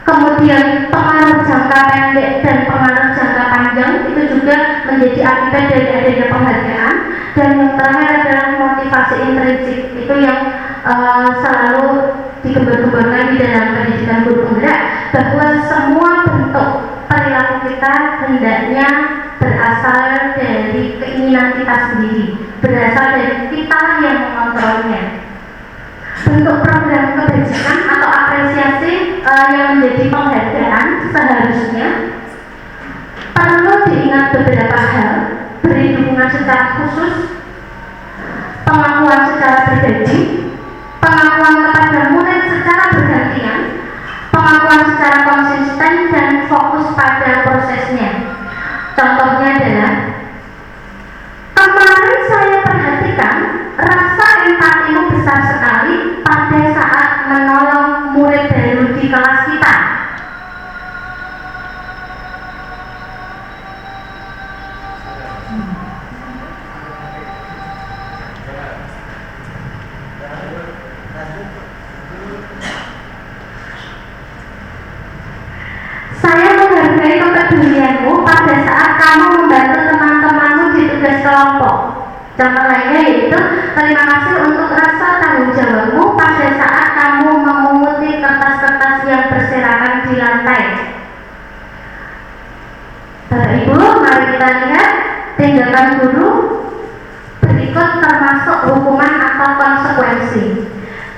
kemudian pengaruh jangka pendek dan pengaruh jangka panjang itu juga menjadi akibat dari adanya penghargaan. Dan yang terakhir adalah motivasi intrinsik, itu yang selalu digembar-gemborkan di dalam pendidikan guru penggerak, bahwa semua bentuk perilaku kita hendaknya berasal dari keinginan kita sendiri, berasal dari kita yang mengontrolnya. Bentuk program kebajikan atau apresiasi yang menjadi penghargaan seharusnya perlu diingat beberapa hal: beri dukungan secara khusus, pengakuan secara pribadi, pengakuan kepada murid secara bergantian, pengakuan secara konsisten, dan fokus pada prosesnya. Contohnya adalah, kemarin saya perhatikan rasa empatimu besar sekali pada saat menolong murid baru di kelas kita. Saya menghargai kepedulianmu pada saat kamu membantu teman-temanmu di tugas kelompok. Contoh lainnya yaitu, terima kasih untuk rasa tanggung jawabmu pada saat kamu memunguti kertas-kertas yang berserakan di lantai. Bapak Ibu, mari kita lihat tindakan guru berikut termasuk hukuman atau konsekuensi.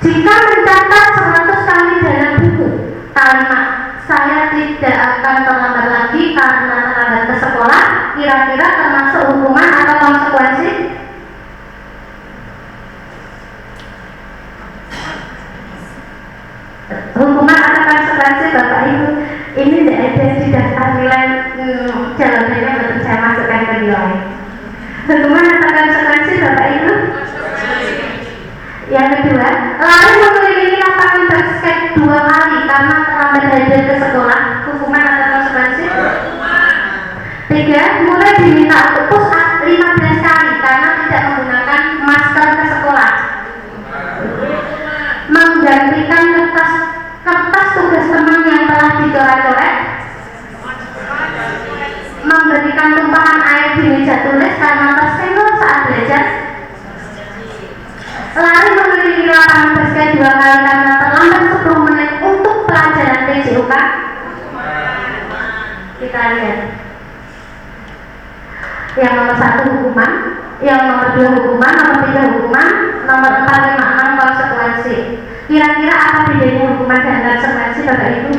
Jika mencatat 100 kali dalam buku kalimat "saya tidak akan terlambat lagi karena terlambat ke sekolah", kira-kira termasuk hukuman atau konsekuensi? Hukuman atau konsekuensi, Bapak Ibu? Ini tidak ada di daftar nilai, jawabannya betul saya masukkan ke nilai. Hukuman atau konsekuensi, Bapak Ibu? Yang kedua, lari mengelilingi lapangan basket 2 kali karena terlambat hadir ke sekolah, hukuman atau konsekuensi? 3, mulai diminta untuk push up 15 kali karena tidak menggunakan masker ke sekolah. Menggantikan kertas tugas teman yang telah dicoret-coret. Memberikan tumpahan air di meja tulis karena tersenggol saat belajar. Lari mengelilingi lapangan basket 2 kali karena terlambat 10 menit untuk pelajaran PJOK. Kita lihat. Yang nomor 1 hukuman, yang nomor 2 hukuman, nomor 3 hukuman, nomor 4, 5, 6 konsekuensi. Kira-kira apa bedanya hukuman dan konsekuensi, Bapak Ibu?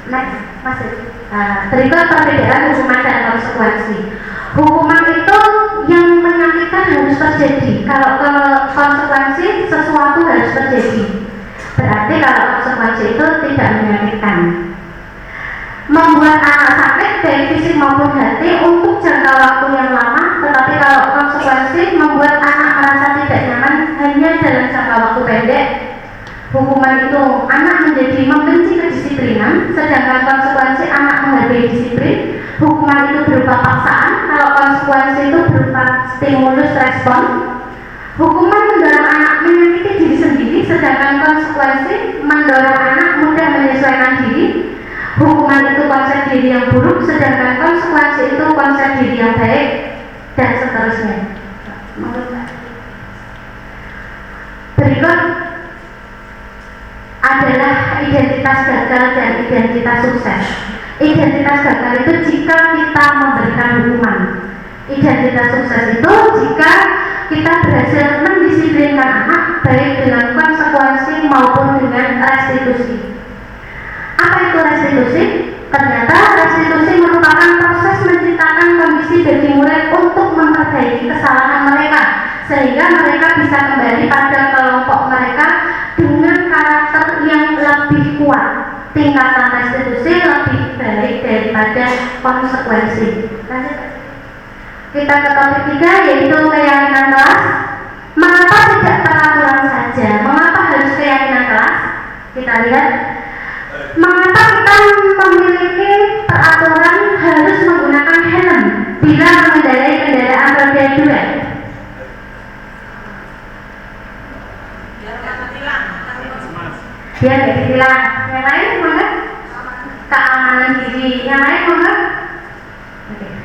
Next, masih. Berikut perbedaan hukuman dan konsekuensi. Hukuman itu yang menyakitkan harus terjadi. Kalau ke konsekuensi, sesuatu harus terjadi. Berarti kalau konsekuensi itu tidak menyakitkan. membuat anak sakit baik fisik maupun hati untuk jangka waktu yang lama, tetapi kalau konsekuensi membuat anak merasa tidak nyaman hanya dalam jangka waktu pendek. Hukuman itu anak menjadi membenci kedisiplinan, sedangkan konsekuensi anak menghargai disiplin. Hukuman itu berupa paksaan, kalau konsekuensi itu berupa stimulus respon. Hukuman mendorong anak menyakiti diri sendiri, sedangkan konsekuensi mendorong anak mudah menyesuaikan diri. Hukuman itu konsep diri yang buruk, sedangkan konsekuensi itu konsep diri yang baik, dan seterusnya. Berikut adalah identitas gagal dan identitas sukses. Identitas gagal itu jika kita memberikan hukuman. Identitas sukses itu jika kita berhasil mendisiplinkan anak baik dengan konsekuensi maupun dengan restitusi. Apa itu restitusi? Ternyata restitusi merupakan proses menciptakan kondisi bagi murid untuk memperbaiki kesalahan mereka, sehingga mereka bisa kembali pada kelompok mereka dengan karakter yang lebih kuat. Tingkatan restitusi lebih baik daripada konsekuensi. Lanjut. Kita ke topik 3, yaitu keyakinan kelas. Mengapa tidak peraturan saja? Mengapa harus keyakinan kelas? Kita lihat. Mengapa kita memiliki peraturan harus menggunakan helm bila mengendarai kendaraan roda 2? Biar nggak ditilang. Yang lain mana? Keamanan diri. Yang lain mana?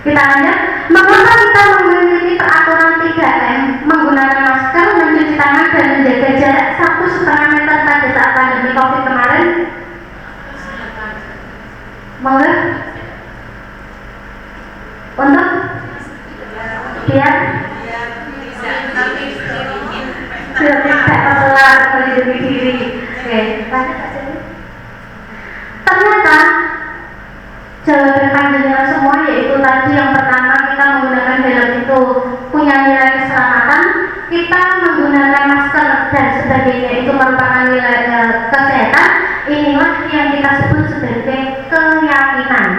Kita lanjut. Mengapa kita memiliki peraturan 3M menggunakan masker, mencuci tangan dan menjaga jarak 1,5 meter pada saat pandemi COVID kemarin? Monggo. Untuk biar tidak tertular melindungi diri. Oke, lanjut aja. Ternyata jawaban panjangnya semua yaitu tadi yang pertama, kita menggunakan helm itu punya nilai keselamatan, kita menggunakan masker dan sebagainya itu merupakan nilai kesehatan. Inilah yang kita sebut sebagai keyakinan.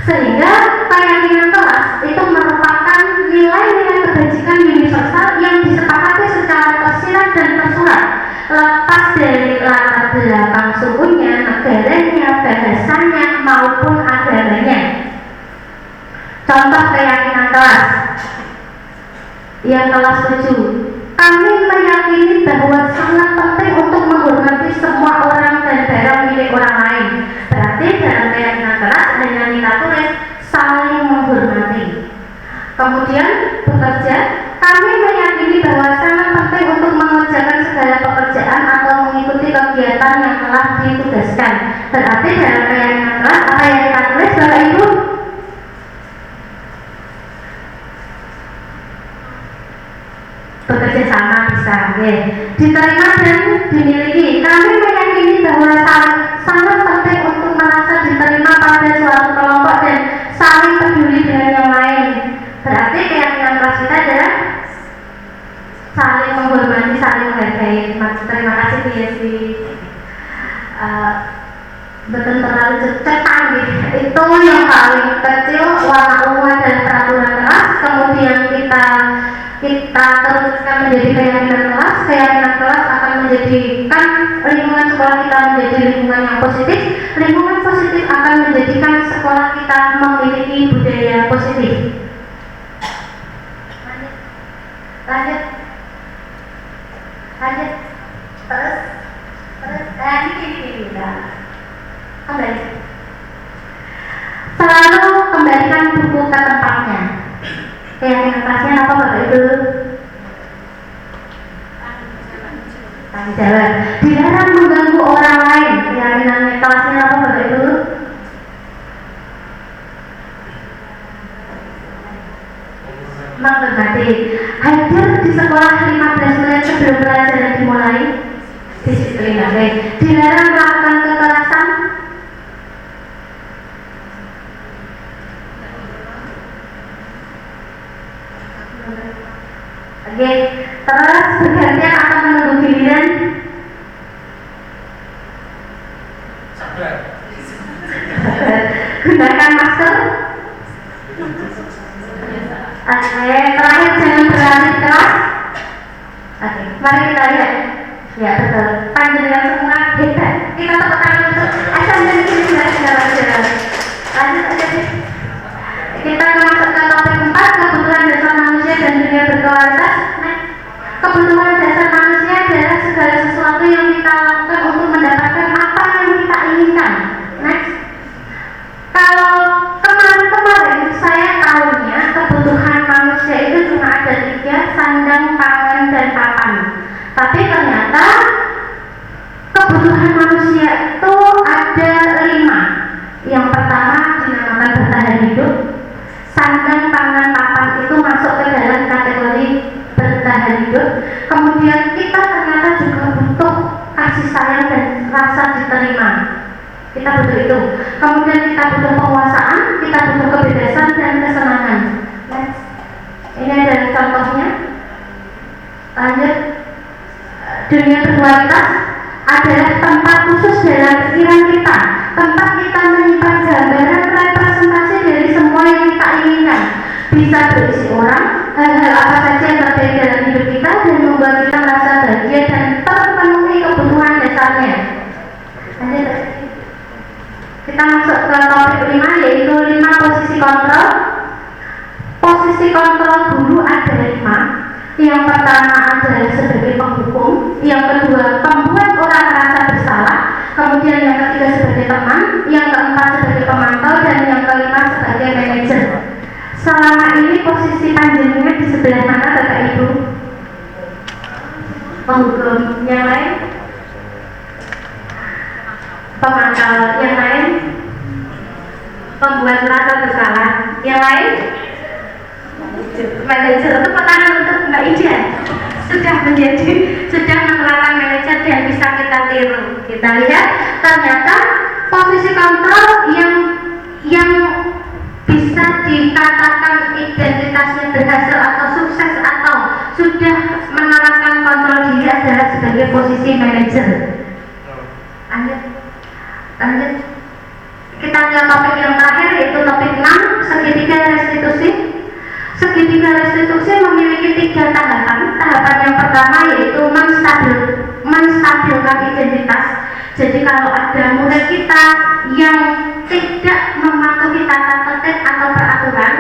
Sehingga keyakinan kelas itu merupakan nilai-nilai kebajikan universal yang disepakati secara tersirat dan tersurat, lepas dari latar belakang sukunya, negaranya, bahasanya maupun agamanya. Contoh keyakinan kelas yang kelas 7. Kami meyakini bahwa sangat penting untuk menghormati semua orang dan barang milik orang lain. Berarti dalam keyakinan kelas hanya kita tulis saling menghormati. Kemudian bekerja, kami meyakini bahwa sangat penting untuk mengerjakan segala pekerjaan atau mengikuti kegiatan yang telah ditugaskan. Berarti dalam keyakinan kelas apa yang kita tulis, Bapak Ibu? Bekerja sama bisa, diterima dan dimiliki. Kami meyakini bahwa sangat penting untuk merasa diterima pada suatu kelompok dan saling peduli dengan yang lain. Berarti keyakinan kelas kita adalah saling menghormati, saling menghargai. Terima kasih PSI. Betul terlalu cepat itu yang paling kecil, warna ungu adalah peraturan kelas. Kemudian kita teruskan menjadi keyakinan kelas. Keyakinan kelas akan menjadikan lingkungan sekolah kita menjadi lingkungan yang positif. Lingkungan positif akan menjadikan sekolah kita memiliki budaya positif. Lanjut terus ini kembali. Selalu kembalikan buku ke tempatnya. Keyakinan kelasnya apa Bapak Ibu? Tanggung jawab. Dilarang mengganggu orang lain. Keyakinan kelasnya apa Bapak Ibu? Menghormati. Hadir di sekolah 15 menit sebelum pelajaran dimulai. Disiplin. Dilarang melakukan kekerasan. Oke, terus bergantian atau menunggu giliran? Mari kita lihat. Ya betul. Panjenengan semua hebat. Kita tepuk tangan untuk asal dan kiri saudara-saudara. Lanjut aja sih. Kita masuk ke topik 4, kebutuhan dasar manusia dan dunia berkualitas. Nah, kebutuhan dasar manusia adalah segala sesuatu yang kita lakukan untuk mendapatkan apa yang kita inginkan. Next. Kalau kemarin-kemarin saya tahunya kebutuhan manusia itu cuma ada 3, sandang, pangan, dan papan. Tapi ternyata kebutuhan manusia itu ada 5. Yang pertama dinamakan bertahan hidup. Sandang, pangan, papan itu masuk ke dalam kategori bertahan hidup. Kemudian kita ternyata juga butuh kasih sayang dan rasa diterima. Kita butuh itu. Kemudian kita butuh penguasaan, kita butuh kebebasan dan kesenangan. Next. Ini adalah contohnya. Lanjut. Dunia berkualitas adalah tempat khusus dalam pikiran kita, tempat kita menyimpan gambaran representasi dari semua yang kita inginkan. Bisa berisi orang, hal-hal apa saja yang terjadi dalam hidup kita dan membuat kita merasa bahagia dan terpenuhi kebutuhan dasarnya. Lanjut. Kita masuk ke topik 5, yaitu 5 posisi kontrol. Posisi kontrol guru ada 5. Yang pertama adalah sebagai penghukum, yang kedua pembuat orang merasa bersalah, kemudian yang ketiga sebagai teman, yang keempat sebagai pemantau, dan yang kelima sebagai manajer. Selama ini posisi panjenengan di sebelah mana Bapak Ibu? Penghukum. Yang lain? Pemantau. Yang lain? Pembuat merasa bersalah. Yang lain? Manajer. Tepuk tangan untuk Mbak Ija. Sudah menerapkan manajer dan bisa kita tiru. Kita lihat ternyata posisi kontrol yang bisa dikatakan identitasnya berhasil atau sukses atau sudah menerapkan kontrol diri adalah sebagai posisi manajer. Lanjut. Kita lihat topik yang terakhir, yaitu topik 6, segitiga restitusi. Segitiga restitusi memiliki 3 tahapan. Tahapan yang pertama yaitu menstabilkan identitas. Jadi kalau ada murid kita yang tidak mematuhi tata tertib atau peraturan,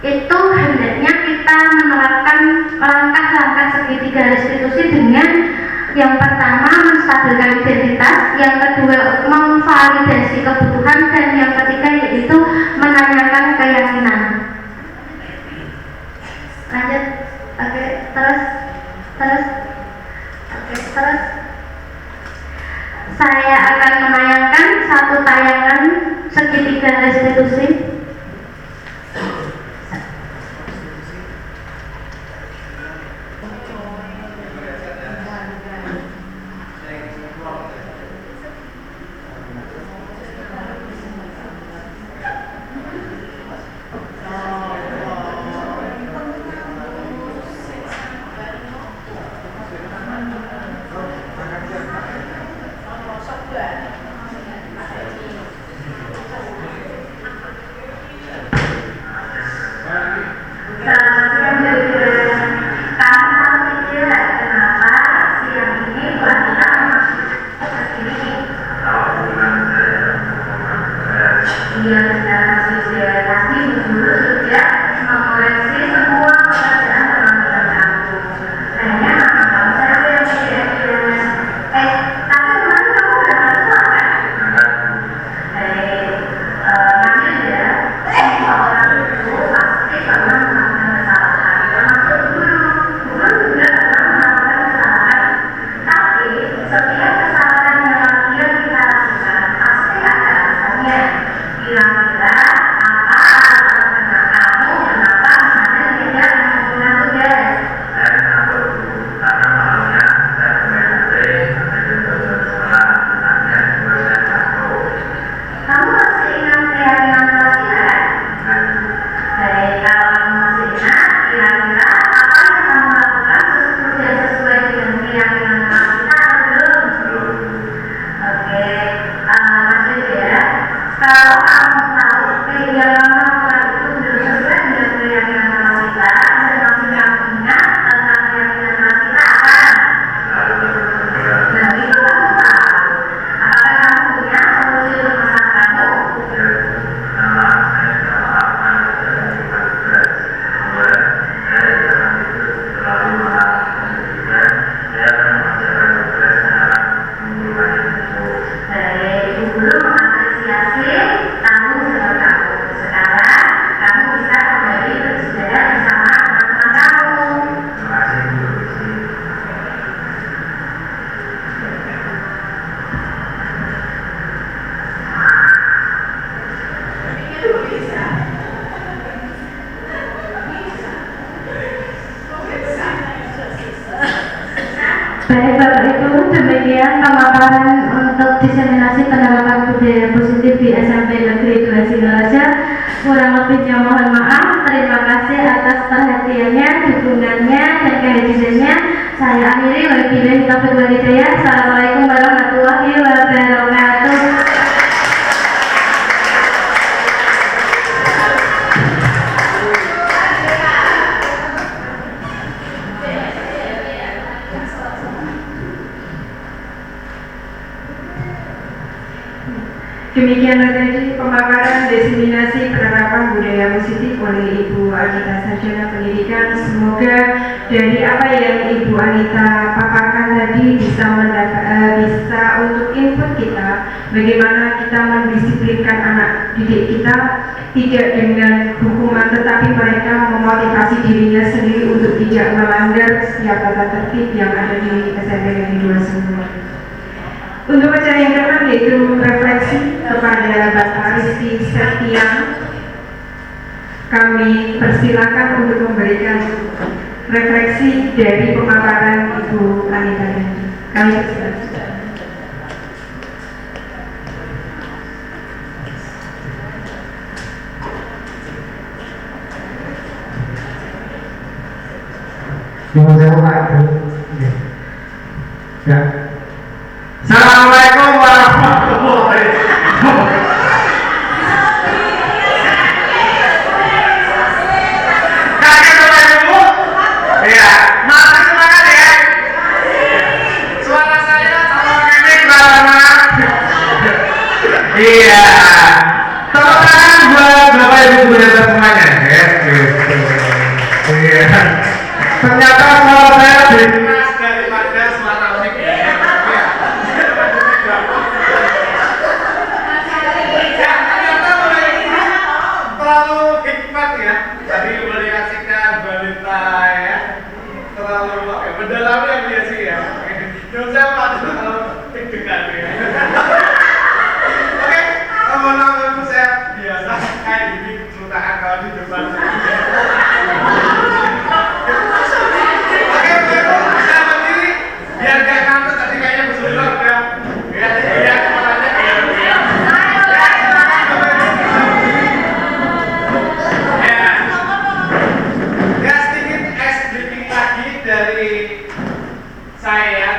itu hendaknya kita menerapkan langkah-langkah segitiga restitusi dengan yang pertama menstabilkan identitas, yang kedua memvalidasi kebutuhan, dan yang ketiga yaitu menanyakan keyakinan. Lanjut. Oke, terus. Saya akan menayangkan satu tayangan segitiga restitusi. Setiap kesalahan yang kita lakukan pasti ada alasannya. Hilang Baik Bapak Ibu, demikian pemaparan untuk diseminasi penerapan budaya positif di SMP Negeri 2 Singaraja. Kurang lebihnya mohon maaf. Terima kasih atas perhatiannya, dukungannya, dan kehadirannya. Saya akhiri. Wabillahi taufiq wal hidayah. Assalamualaikum warahmatullahi wabarakatuh. Demikianlah tadi pemaparan diseminasi penerapan budaya positif oleh Ibu Anita Sarjana Pendidikan. Semoga dari apa yang Ibu Anita paparkan tadi bisa untuk input kita bagaimana kita mendisiplinkan anak didik kita, tidak dengan hukuman tetapi mereka memotivasi dirinya sendiri untuk tidak melanggar setiap tata tertib yang ada di SMP Negeri 2 Sumur. Untuk acara yang ke-6 yaitu refleksi kepada Bapak Rizky Septian, kami persilakan untuk memberikan refleksi dari pemaparan Ibu Anita tadi. Kami persilakan. Ya. Assalamualaikum warahmatullahi wabarakatuh. Kaget Bapak Ibu? Iya, masih semangat ya. Suara saya sama ini berapa? Iya. Tepuk tangan buat Bapak Ibu guru semuanya. Ya, gitu. Iya. Ternyata suara saya lebih keras daripada suara mic ya. Terlalu hikmat ya. Tadi udah dikasihkan balita ya. Terlalu mendalam yang dia sih ya. Terus saya patut kalau deg-degan ya. Oke, teman-teman itu saya biasa kayak gini ceritakan kalau di depan. Oke, saya berdiri biar gak ngantuk tadi kayaknya bersulur ya. Ya, kepalanya ya. Dari saya ya.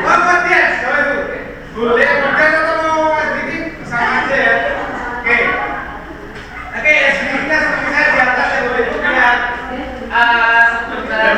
Bapak Tias, kalau itu boleh bukan atau mau mas bikin sama aja ya. Oke, sedikitnya seperti saya di atas ya boleh lihat sebentar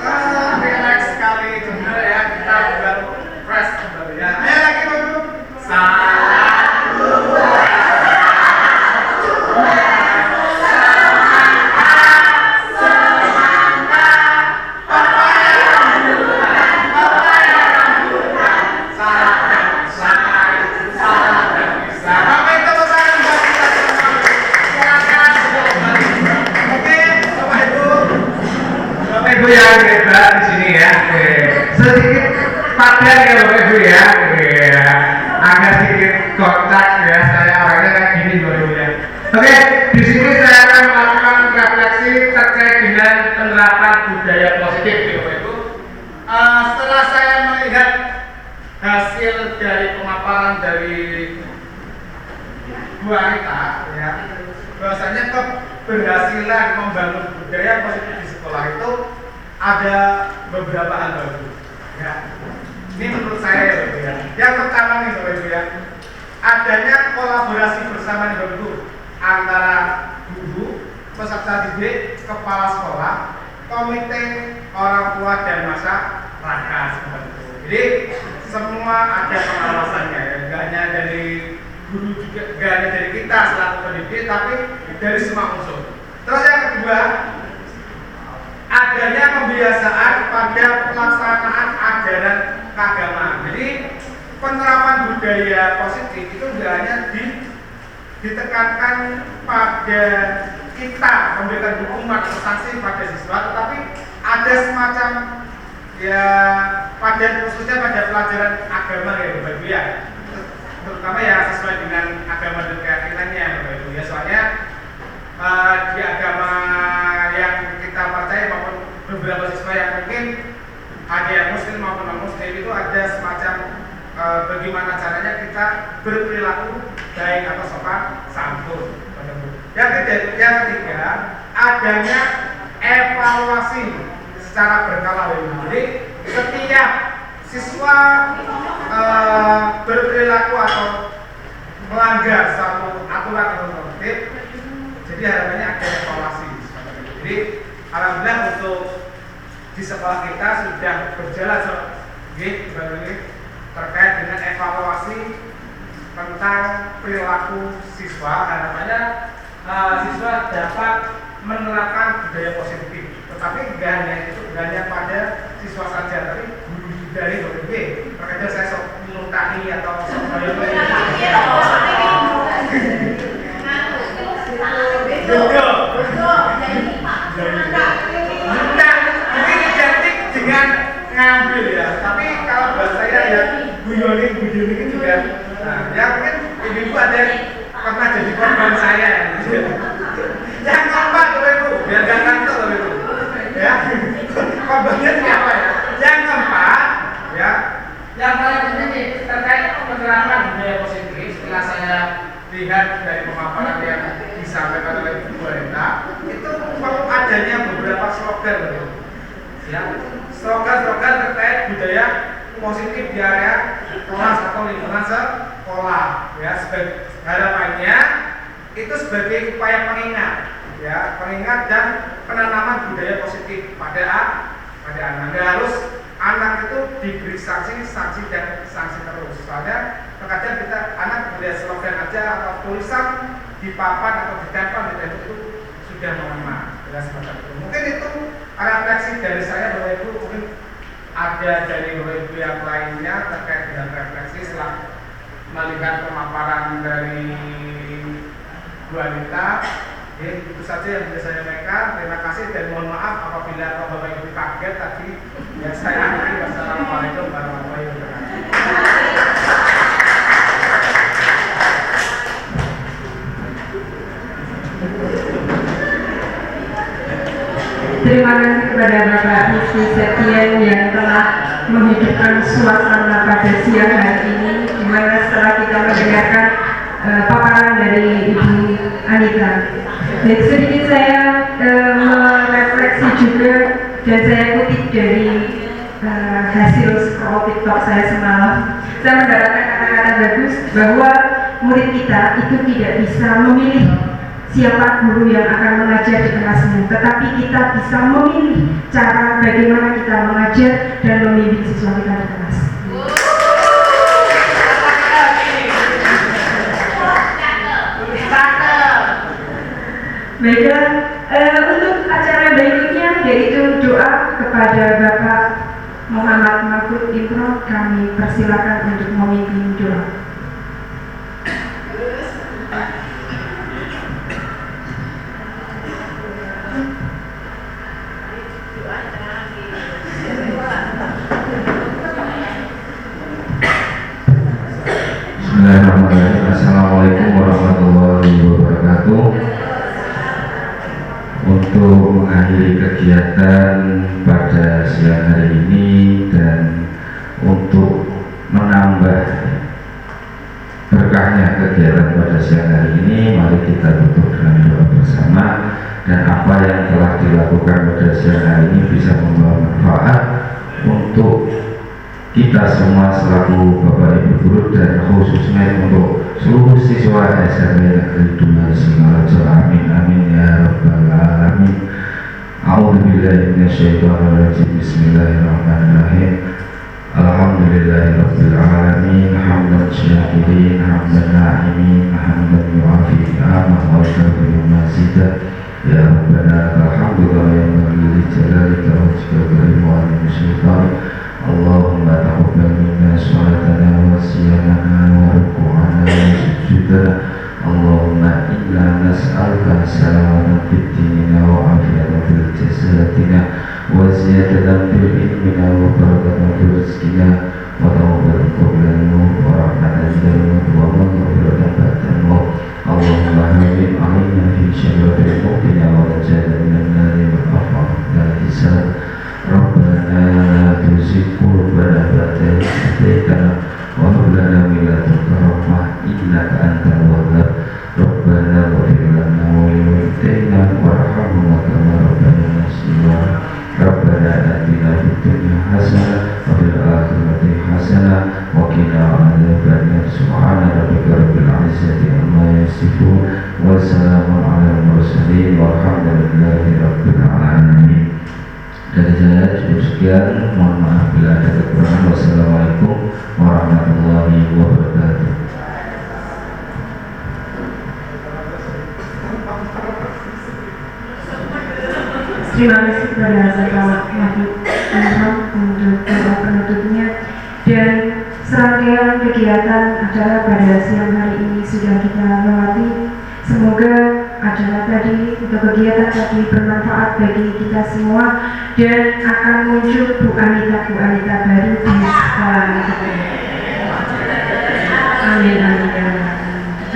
Relax sekali bener ya, kita baru fresh kembali ya. Ayo lagi dulu. Satu, Ibu yang hebat di sini ya, sedikit padan ya Bapak Ibu ya, agak sedikit kocak ya, saya orangnya kayak gini Bapak Ibu ya. Oke, di sini saya akan melakukan refleksi terkait dengan penerapan budaya positif ya Bapak Ibu. setelah saya melihat hasil dari pemaparan dari Bu Anita ya, bahwasanya keberhasilan membangun budaya positif di sekolah itu ada beberapa hal baru ya. Ini menurut saya ya Bapak ya. Yang pertama nih Bapak Ibu ya, adanya kolaborasi bersama nih Bapak Ibu antara guru, peserta didik, kepala sekolah, komite orang tua dan masyarakat seperti itu. Jadi semua ada pengawasannya ya, nggak hanya dari guru juga, nggak hanya dari kita selaku pendidik, tapi dari semua unsur. Terus yang kedua, adanya kebiasaan pada pelaksanaan ajaran keagamaan. Jadi penerapan budaya positif itu tidak hanya ditekankan pada kita memberikan hukuman atau sanksi pada siswa, tetapi ada semacam ya pada khususnya pada pelajaran agama ya Bapak Ibu ya, terutama ya sesuai dengan agama dan keyakinannya Bapak Ibu ya. Soalnya di agama yang kita percaya maupun beberapa siswa yang mungkin ada yang muslim maupun non muslim itu ada semacam bagaimana caranya kita berperilaku baik atau sopan santun. Yang ketiga, adanya evaluasi secara berkala. Jadi setiap siswa berperilaku atau melanggar satu aturan atau normatif, jadi harapannya ada evaluasi. Jadi alhamdulillah untuk di sekolah kita sudah berjalan terkait dengan evaluasi tentang perilaku siswa. Harapannya siswa dapat menerapkan budaya positif. Tetapi tidak hanya itu, tidak hanya pada siswa saja, tapi guru dari BPB. Makanya saya sok menuntahi atau sok ini identik dengan ngambil ya. Tapi kalau bahasa saya ya guyonin itu juga. Nah, ya mungkin ibu ada pernah jadi korban saya. Jangan kompak Bapak Ibu, biar gak ngantuk Bapak Ibu. Ya, korbannya siapa ya? Jangan kompak, ya. Yang paling penting nih terkait penerapan budaya positif. Setelah saya lihat dari pemaparan yang disampaikan oleh Bu Anita, itu perlu adanya beberapa slogan Bapak Ibu. Ya, slogan-slogan terkait budaya positif di area kelas atau lingkungan sekolah. Ya, harapannya itu sebagai upaya pengingat, ya, pengingat dan penanaman budaya positif pada anak. Harus anak itu diberi sanksi dan sanksi terus. Soalnya terkadang kita anak melihat slogan aja atau tulisan di papan atau di tempel di tembok itu sudah mengenal, ya, semacam itu. Mungkin itu refleksi dari saya Bapak Ibu, mungkin ada dari Bapak Ibu yang lainnya terkait dengan refleksi setelah melihat pemaparan dari Bu Anita. Itu saja yang bisa saya sampaikan. Terima kasih dan mohon maaf apabila Bapak Ibu kaget tadi. Ya, saya akhiri. Wassalamualaikum warahmatullahi wabarakatuh. Terima kasih kepada Bapak Rizky Septian yang telah menghidupkan suasana pada siang hari ini, di mana setelah kita mendengarkan paparan dari Ibu Anita. Dan sedikit saya merefleksi juga dan saya kutip dari hasil scroll TikTok saya semalam. Saya mendapatkan kata-kata bagus bahwa murid kita itu tidak bisa memilih siapa guru yang akan mengajar di kelasnya, tetapi kita bisa memilih cara bagaimana kita mengajar dan membimbing siswa kita di kelas. Baiklah, untuk acara berikutnya yaitu doa kepada Bapak Muhammad Mahfud Imron, kami persilakan untuk memimpin doa. Bismillahirrahmanirrahim. Assalamualaikum warahmatullahi wabarakatuh. Untuk mengakhiri kegiatan pada siang hari ini dan untuk menambah berkahnya kegiatan pada siang hari ini, mari kita tutup dengan doa bersama, dan apa yang telah dilakukan pada siang hari ini bisa membawa manfaat untuk kita semua selaku Bapak Ibu Guru dan khususnya untuk seluruh siswa SMP Negeri 2 Singaraja. Amin amin ya rabbal alamin. A'udzubillahi minasyaitonirrajim. Bismillahirrahmanirrahim. Alhamdulillahirabbil alamin, hamdan syakirin, hamdan na'imin, hamdan yu'afi ni'amah wa yukafi'u mazidah. Ya Rabbana alhamdulillah ya magili jalalika wa jikarim wa al-musyaitan. Allahumma taqabbal minna sholatana wa siyamana wa ruku'ana wa sujudana. Allahumma inna nas'aluka salamatan fid dinina wa afiyatan fil jasadina wa ziyadatan fil ilmina wa barakatan fil rizqina wa tawbatan qabla al-maut wa rahmatan inda al-maut wa maghfiratan ba'da al-maut. Allahumma hawwin 'alaina fi syaratil mautina wa najatan minan nari wa afwa hisab. Rabbana la tuzigh qulubana ba'da idh hadaytana wa hab lana min ladunka rahmah innaka antal wahhab. Rabbana ighfir lana wa li walidayna warhamhuma kama rabbayana shaghira. Rabbana atina fid dunya hasanah wa fil akhirati hasanah wa qina adzabannar. Subhana rabbika rabbil izzati amma yasifun wa salamun 'alal mursalin walhamdulillahi rabbil alamin. Dari saya cukup sekian, mohon maaf bila ada kekurangan. Wassalamualaikum warahmatullahi wabarakatuh. Terima kasih kepada Bapak Mahfud Imron untuk doa penutupnya, dan serangkaian kegiatan acara pada siang hari ini sudah kita lewati. Semoga acara tadi atau kegiatan tadi bermanfaat bagi kita semua dan akan muncul Bu Anita baru di sekolah kita. Amin amin ya.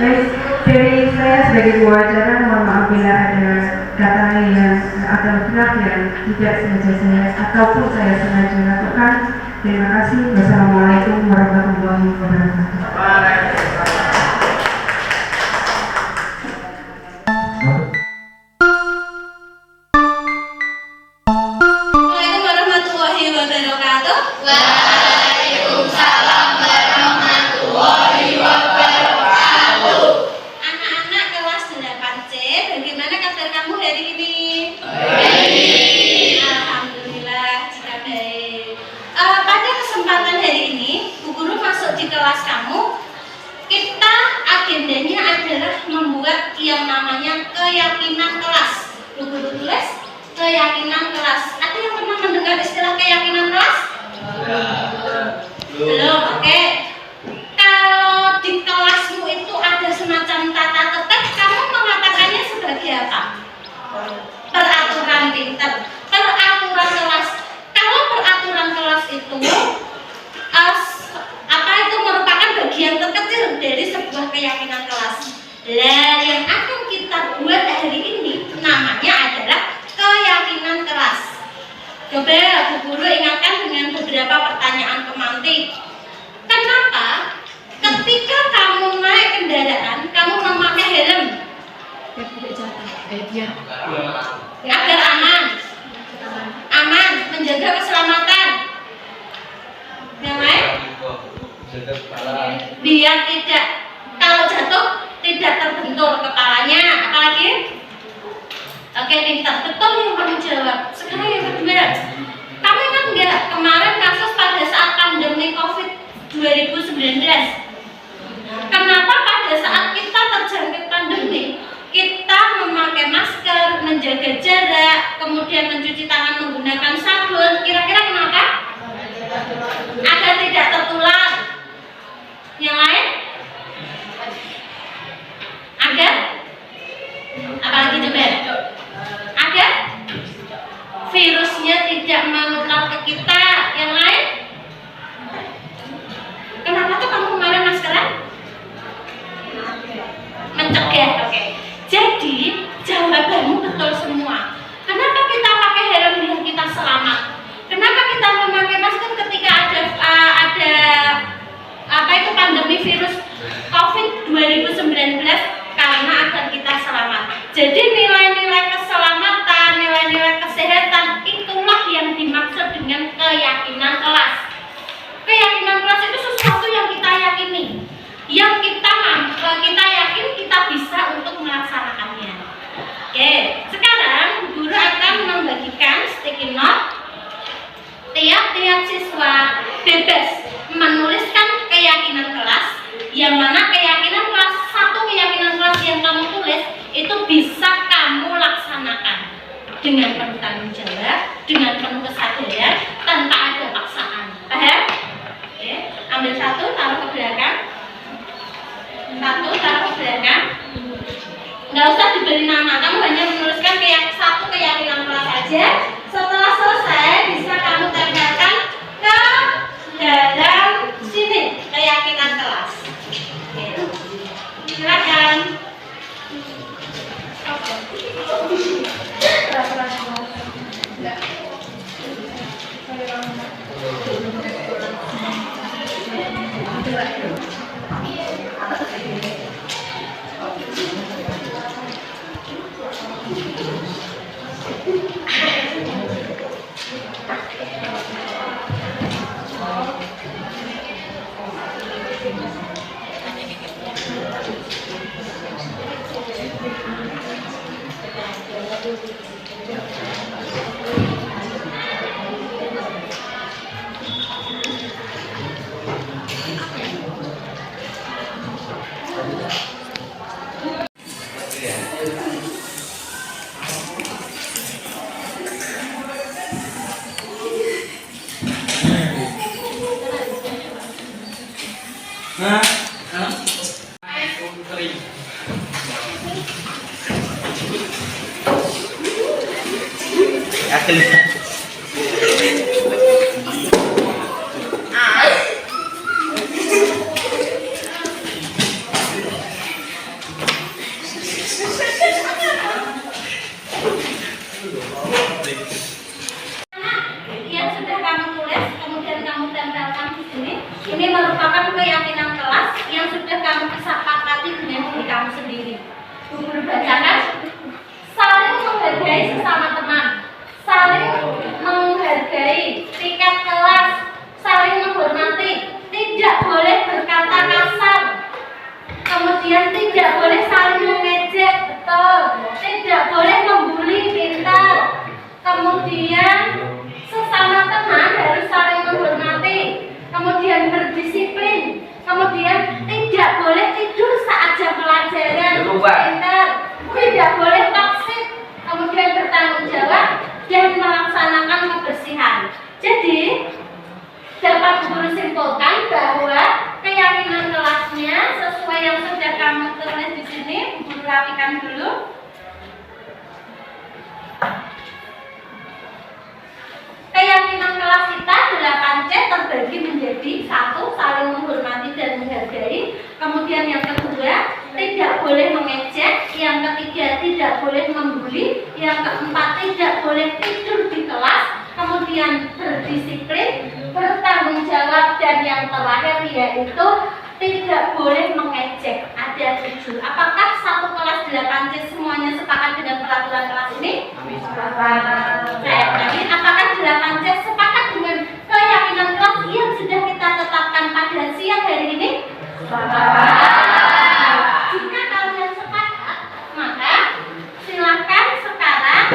Baik, dari saya sebagai pengacara mohon maaf bila ada kata yang atau benar yang tidak sengaja saya ataupun saya sengaja lakukan. Terima kasih. Wassalamualaikum warahmatullahi wabarakatuh. Keyakinan kelas. Ada yang pernah mendengar istilah keyakinan kelas? Belum. Oke. Kalau di kelasmu itu ada semacam tata tertib, kamu mengatakannya sebagai apa? Peraturan pintar, peraturan kelas. Kalau peraturan kelas itu apa itu merupakan bagian terkecil dari sebuah keyakinan kelas. Lah yang akan kita buat hari ini namanya adalah keyakinan kelas. Coba Bu Guru ingatkan dengan beberapa pertanyaan pemantik. Kenapa ketika kamu naik kendaraan kamu memakai helm? Agar aman, menjaga keselamatan. Yang lain? Biar tidak, kalau jatuh tidak terbentur kepalanya. Apalagi? Pintar, betul yang kamu jawab. Sekarang yang kedua, kamu ingat nggak kemarin kasus pada saat pandemi COVID 2019? Kenapa pada saat kita terjangkit pandemi, kita memakai masker, menjaga jarak, kemudian mencuci tangan menggunakan sabun? Kira-kira kenapa? Agar tidak tertular. Yang lain? Agar? Apalagi coba? Agar virusnya tidak menular ke kita. Yang lain? Kenapa tuh kamu kemarin maskeran? Mencegah, oke. Jadi jawabanmu betul semua. Kenapa kita pakai helm biar kita selamat? Kenapa kita memakai masker ketika ada pandemi virus COVID 2019? Karena agar kita selamat. Jadi nilai-nilai keselamatan, nilai-nilai kesehatan itulah yang dimaksud dengan keyakinan kelas. Keyakinan kelas itu sesuatu yang kita yakini, yang kita yakin kita bisa untuk melaksanakannya. Oke, sekarang guru akan membagikan sticky note. Tiap-tiap siswa bebas menuliskan keyakinan kelas, yang mana keyakinan kelas, satu keyakinan kelas yang kamu tulis itu bisa kamu laksanakan dengan penuh tanggung jawab, dengan penuh kesadaran, tanpa ada paksaan. Paham? Oke, ambil satu, taruh ke belakang. Satu, taruh ke belakang. Nggak usah diberi nama, kamu hanya menuliskan satu keyakinan kelas saja. Setelah selesai, bisa kamu tempelkan ke dalam sini keyakinan kelas. Oke. Silakan. Yang sudah kamu tulis, kemudian kamu tempelkan di sini. Ini merupakan keyakinan kelas yang sudah kamu kesepakati dengan diri kamu sendiri. Guru bacakan: saling menghargai sesama teman, saling menghargai tingkat kelas, saling menghormati, tidak boleh berkata kasar, kemudian tidak boleh saling mengejek, betul, tidak boleh membuli, pintar, kemudian sesama teman harus saling menghormati, kemudian berdisiplin, kemudian tidak boleh tidur saat jam pelajaran, pintar, tidak boleh toksik, kemudian bertanggung jawab dan melaksanakan kebersihan. Jadi dapat guru simpulkan bahwa keyakinan kelasnya sesuai yang sudah kamu tulis di sini. Guru rapikan dulu. Keyakinan kelas kita 8C terbagi menjadi: 1. Saling menghormati dan menghargai. Kemudian yang kedua, tidak boleh mengejek. Yang ketiga, tidak boleh membuli. Yang keempat, tidak boleh tidur di kelas. Kemudian berdisiplin, bertanggung jawab, dan yang terakhir yaitu tidak boleh mengejek. Ada 7. Apakah satu kelas 8C semuanya sepakat dengan peraturan kelas ini? Saya ulangi, apakah 8C sepakat dengan keyakinan kelas yang sudah kita tetapkan pada siang hari ini? Jika kalian sepakat, maka silakan sekarang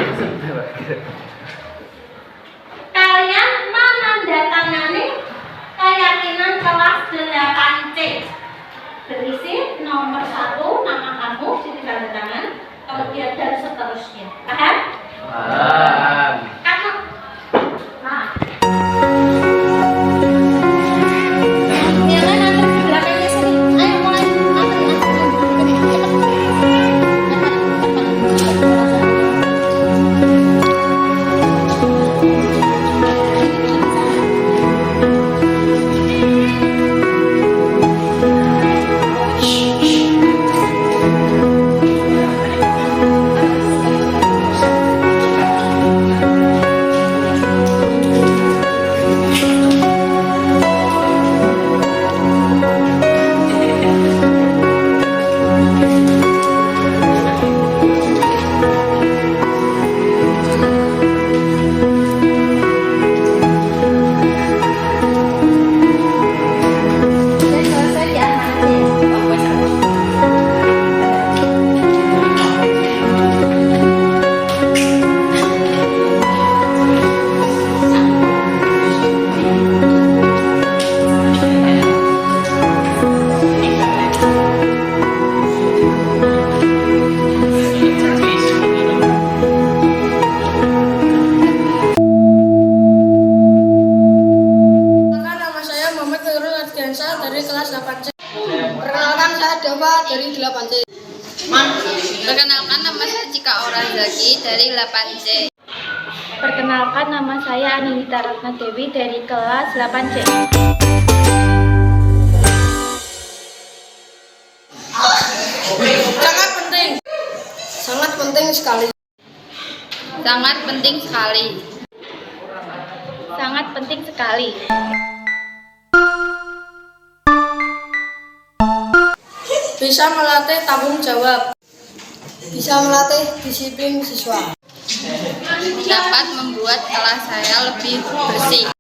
Nova dari 8C. Perkenalkan, nama saya Cika Aurazaki dari 8C. Perkenalkan, nama saya Anindita Ratna Dewi dari kelas 8C. Sangat penting. Sangat penting sekali. Sangat penting sekali. Sangat penting sekali. Bisa melatih tanggung jawab. Bisa melatih disiplin siswa. Dapat membuat kelas saya lebih bersih.